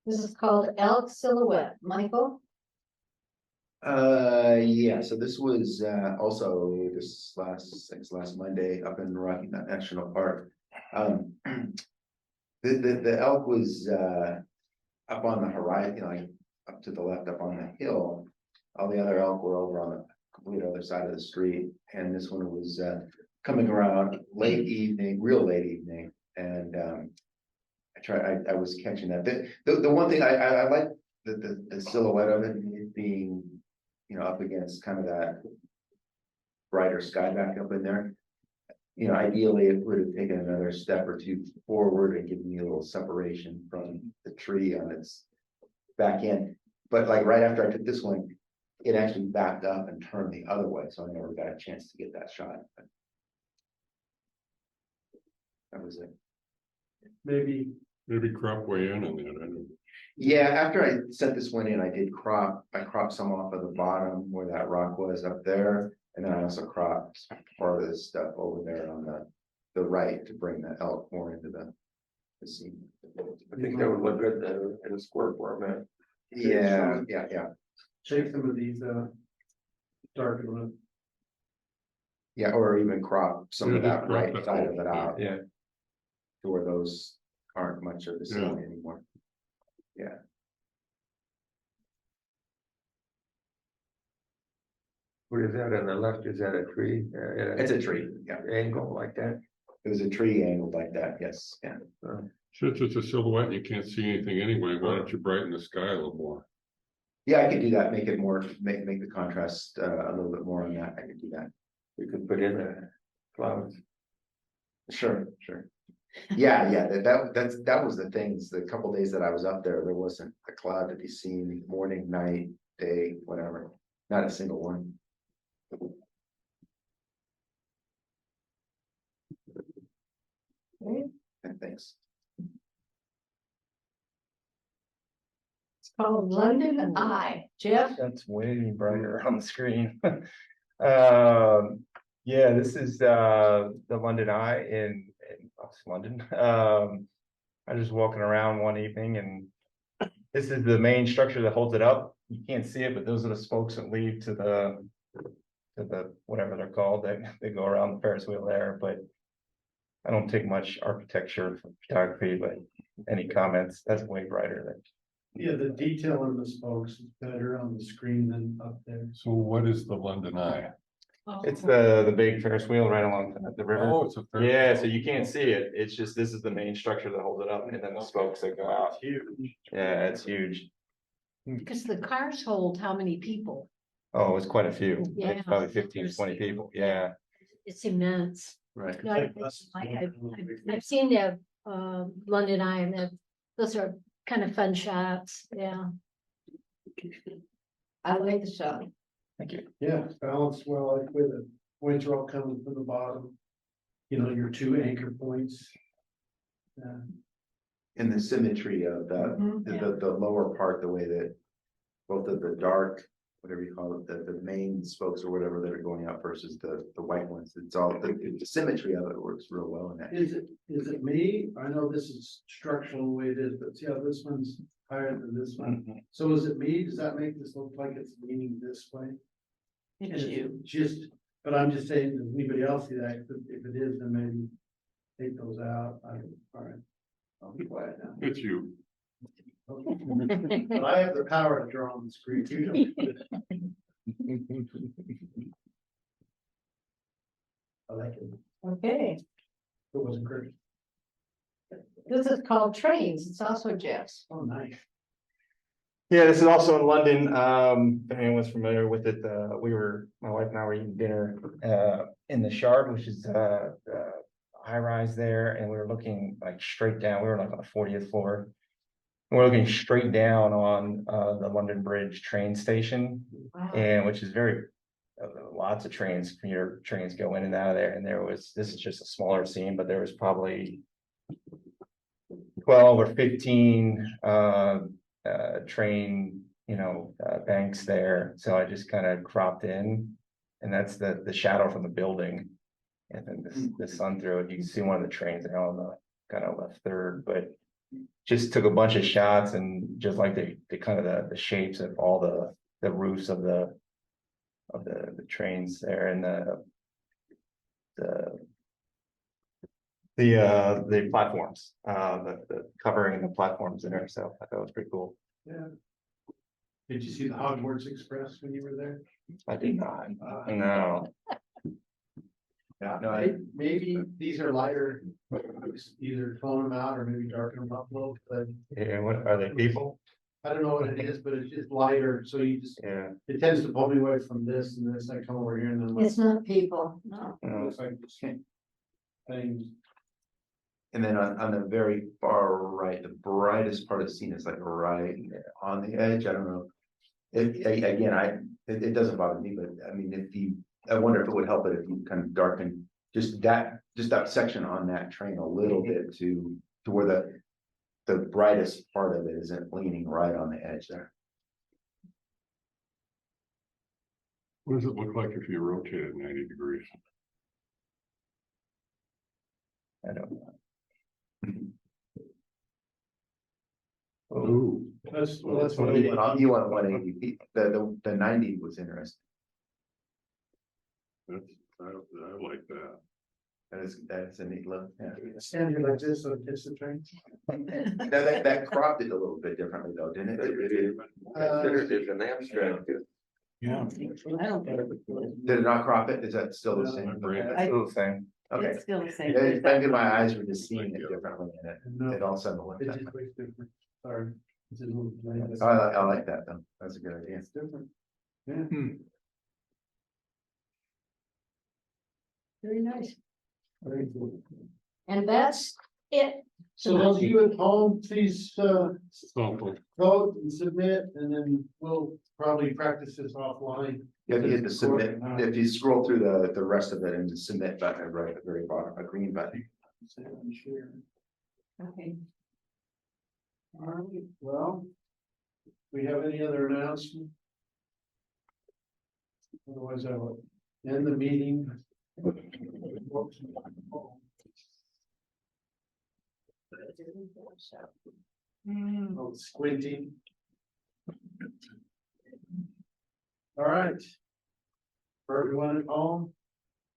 [SPEAKER 8] This is called Elk Silhouette. Michael?
[SPEAKER 1] yeah, so this was also this last Monday up in Rocky Mountain National Park. The elk was up on the horizon, you know, like up to the left, up on the hill. All the other elk were over on the complete other side of the street, and this one was coming around late evening, real late evening, and I was catching that. The one thing I like the silhouette of it being, you know, up against kind of that brighter sky back up in there. You know, ideally, it would have taken another step or two forward and given me a little separation from the tree on its back end. But like right after I took this one, it actually backed up and turned the other way, so I never got a chance to get that shot. But that was it.
[SPEAKER 2] Maybe,
[SPEAKER 4] Maybe crop way in on that, I don't.
[SPEAKER 1] Yeah, after I sent this one in, I cropped some off of the bottom where that rock was up there. And then I also cropped part of this stuff over there on the right to bring the elk more into the scene.
[SPEAKER 6] I think that would look good in a square format.
[SPEAKER 1] Yeah.
[SPEAKER 2] take some of these, darker ones.
[SPEAKER 1] Yeah, or even crop some of
[SPEAKER 4] Yeah,
[SPEAKER 1] that
[SPEAKER 4] just crop
[SPEAKER 1] right
[SPEAKER 4] that
[SPEAKER 1] side
[SPEAKER 4] whole
[SPEAKER 1] of it out.
[SPEAKER 6] Yeah.
[SPEAKER 1] To where those aren't much of the scene
[SPEAKER 4] Yeah.
[SPEAKER 1] anymore. Yeah.
[SPEAKER 6] What is that on the left? Is that a tree?
[SPEAKER 1] It's a tree, yeah.
[SPEAKER 6] Angle like that?
[SPEAKER 1] It was a tree angled like that, yes, yeah.
[SPEAKER 4] Since it's a silhouette and you can't see anything anyway, why don't you brighten the sky a little more?
[SPEAKER 1] Yeah, I could do that, make it more, make the contrast a little bit more on that, I could do that.
[SPEAKER 6] We could put in the clouds.
[SPEAKER 1] Sure. Yeah, yeah, that was the things, the couple days that I was up there, there wasn't a cloud to be seen, morning, night, day, whatever, not a single one. And thanks.
[SPEAKER 8] It's called London Eye. Jeff?
[SPEAKER 9] That's way brighter on the screen. Yeah, this is the London Eye in London. I was just walking around one evening and this is the main structure that holds it up. You can't see it, but those are the spokes that lead to the whatever they're called, that they go around the Ferris wheel there, but I don't take much architecture for photography, but any comments? That's way brighter than.
[SPEAKER 2] Yeah, the detail on the spokes is better on the screen than up there.
[SPEAKER 4] So what is the London Eye?
[SPEAKER 9] It's the big Ferris wheel right along the river.
[SPEAKER 4] Oh, it's a.
[SPEAKER 9] Yeah, so you can't see it. It's just, this is the main structure that holds it up and then the spokes that go out.
[SPEAKER 2] Huge.
[SPEAKER 9] Yeah, it's huge.
[SPEAKER 7] Because the cars hold how many people?
[SPEAKER 9] Oh, it's quite a few.
[SPEAKER 7] Yeah.
[SPEAKER 9] It's probably 15 to 20 people. Yeah.
[SPEAKER 7] It's immense.
[SPEAKER 1] Right.
[SPEAKER 7] No, I've seen the London Eye, and those are kind of fun shots, yeah.
[SPEAKER 8] I like the shot.
[SPEAKER 9] Thank you.
[SPEAKER 2] Yeah, it's balanced well, like with the points are all coming from the bottom. You know, your two anchor points.
[SPEAKER 1] And the symmetry of the lower part, the way that both of the dark, whatever you call it, the main spokes or whatever that are going out versus the white ones, it's all, the symmetry of it works real well in that.
[SPEAKER 2] Is it me? I know this is structural the way it is, but see how this one's higher than this one? So is it me? Does that make this look like it's leaning this way?
[SPEAKER 10] It's you.
[SPEAKER 2] Just, but I'm just saying, does anybody else see that? If it is, then maybe take those out. All right. I'll be quiet now.
[SPEAKER 4] It's you.
[SPEAKER 2] But I have the power to draw on the screen. You don't. I like it.
[SPEAKER 8] Okay,
[SPEAKER 2] It wasn't great.
[SPEAKER 8] this is called Trains. It's also Jeff's.
[SPEAKER 2] Oh, nice.
[SPEAKER 9] Yeah, this is also in London. If anyone's familiar with it, my wife and I were eating dinner in the Shard, which is high rise there, and we were looking like straight down. We were like on the 40th floor. We're looking straight down on the London Bridge train station, and which is very lots of commuter trains go in and out of there. And this is just a smaller scene, but there was probably 12 or 15 train, banks there. So I just kind of cropped in, and that's the shadow from the building. And then the sun through it, you can see one of the trains there on the kind of left third, but just took a bunch of shots and just like the kind of the shapes of all the roofs of the trains there, and the platforms, the covering the platforms there. So I thought it was pretty cool.
[SPEAKER 2] Yeah. Did you see the Hogwarts Express when you were there?
[SPEAKER 9] I did not. No.
[SPEAKER 2] Yeah, no, maybe these are lighter, either tone them out or maybe darken them up a little, but
[SPEAKER 9] Yeah, what are they, people?
[SPEAKER 2] I don't know what it is, but it's just lighter, so you just,
[SPEAKER 9] Yeah.
[SPEAKER 2] it tends to pull me away from this and this, I come over here and then.
[SPEAKER 8] It's not people, no.
[SPEAKER 2] It looks like just things.
[SPEAKER 1] And then on the very far right, the brightest part of the scene is like right on the edge. I don't know. It doesn't bother me, but I mean, I wonder if it would help it if you kind of darken just that section on that train a little bit to where the brightest part of it isn't leaning right on the edge there.
[SPEAKER 4] What does it look like if you rotate it 90 degrees?
[SPEAKER 9] I don't know.
[SPEAKER 4] Ooh.
[SPEAKER 2] That's
[SPEAKER 1] What you want 180, the 90 was interesting.
[SPEAKER 4] I like that.
[SPEAKER 1] That's a neat look, yeah.
[SPEAKER 2] Stand here like this, so it gets the train.
[SPEAKER 1] That cropped it a little bit differently though, didn't it?
[SPEAKER 6] It's an abstract.
[SPEAKER 4] Yeah.
[SPEAKER 1] Did it not crop it? Is that still the same?
[SPEAKER 9] It's still the same.
[SPEAKER 1] Okay.
[SPEAKER 10] It's still the same.
[SPEAKER 1] It's maybe my eyes were just seeing it differently and it all of a sudden looked
[SPEAKER 2] It
[SPEAKER 1] that
[SPEAKER 2] just
[SPEAKER 1] way.
[SPEAKER 2] looks different, sorry. It's a little plain.
[SPEAKER 1] I like that though. That's a good idea.
[SPEAKER 2] It's different. Yeah.
[SPEAKER 8] Very nice.
[SPEAKER 2] Very cool.
[SPEAKER 8] And that's
[SPEAKER 7] it,
[SPEAKER 2] So those of you at home, please,
[SPEAKER 4] So,
[SPEAKER 2] vote and submit, and then we'll probably practice this offline.
[SPEAKER 1] If you hit the submit, if you scroll through the rest of it and the submit button, right at the very bottom, a green button.
[SPEAKER 8] Okay.
[SPEAKER 2] All right, well, we have any other announcement? Otherwise, I will end the meeting. Oh, squinting. All right. For everyone at home,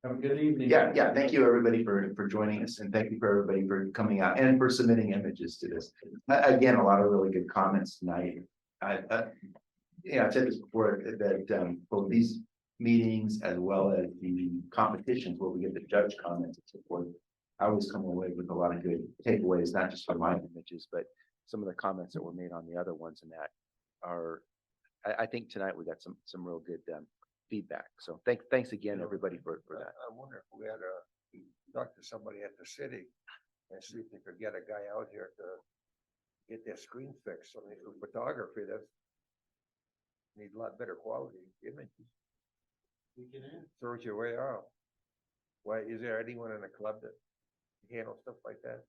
[SPEAKER 2] have a good evening.
[SPEAKER 1] Yeah, thank you, everybody, for joining us, and thank you for everybody for coming out and for submitting images to this. Again, a lot of really good comments tonight. Yeah, I've said this before, that both these meetings as well as the competitions where we get the judge comments and so forth, I always come away with a lot of good takeaways, not just from my images, but some of the comments that were made on the other ones, and that are, I think tonight we got some real good feedback. So thanks again, everybody, for that.
[SPEAKER 6] I wonder if we had to talk to somebody at the city and see if they could get a guy out here to get their screen fixed. I mean, for photography, that's need a lot better quality images.
[SPEAKER 2] We can ask.
[SPEAKER 6] Throws your way out. Why, is there anyone in the club that handles stuff like that?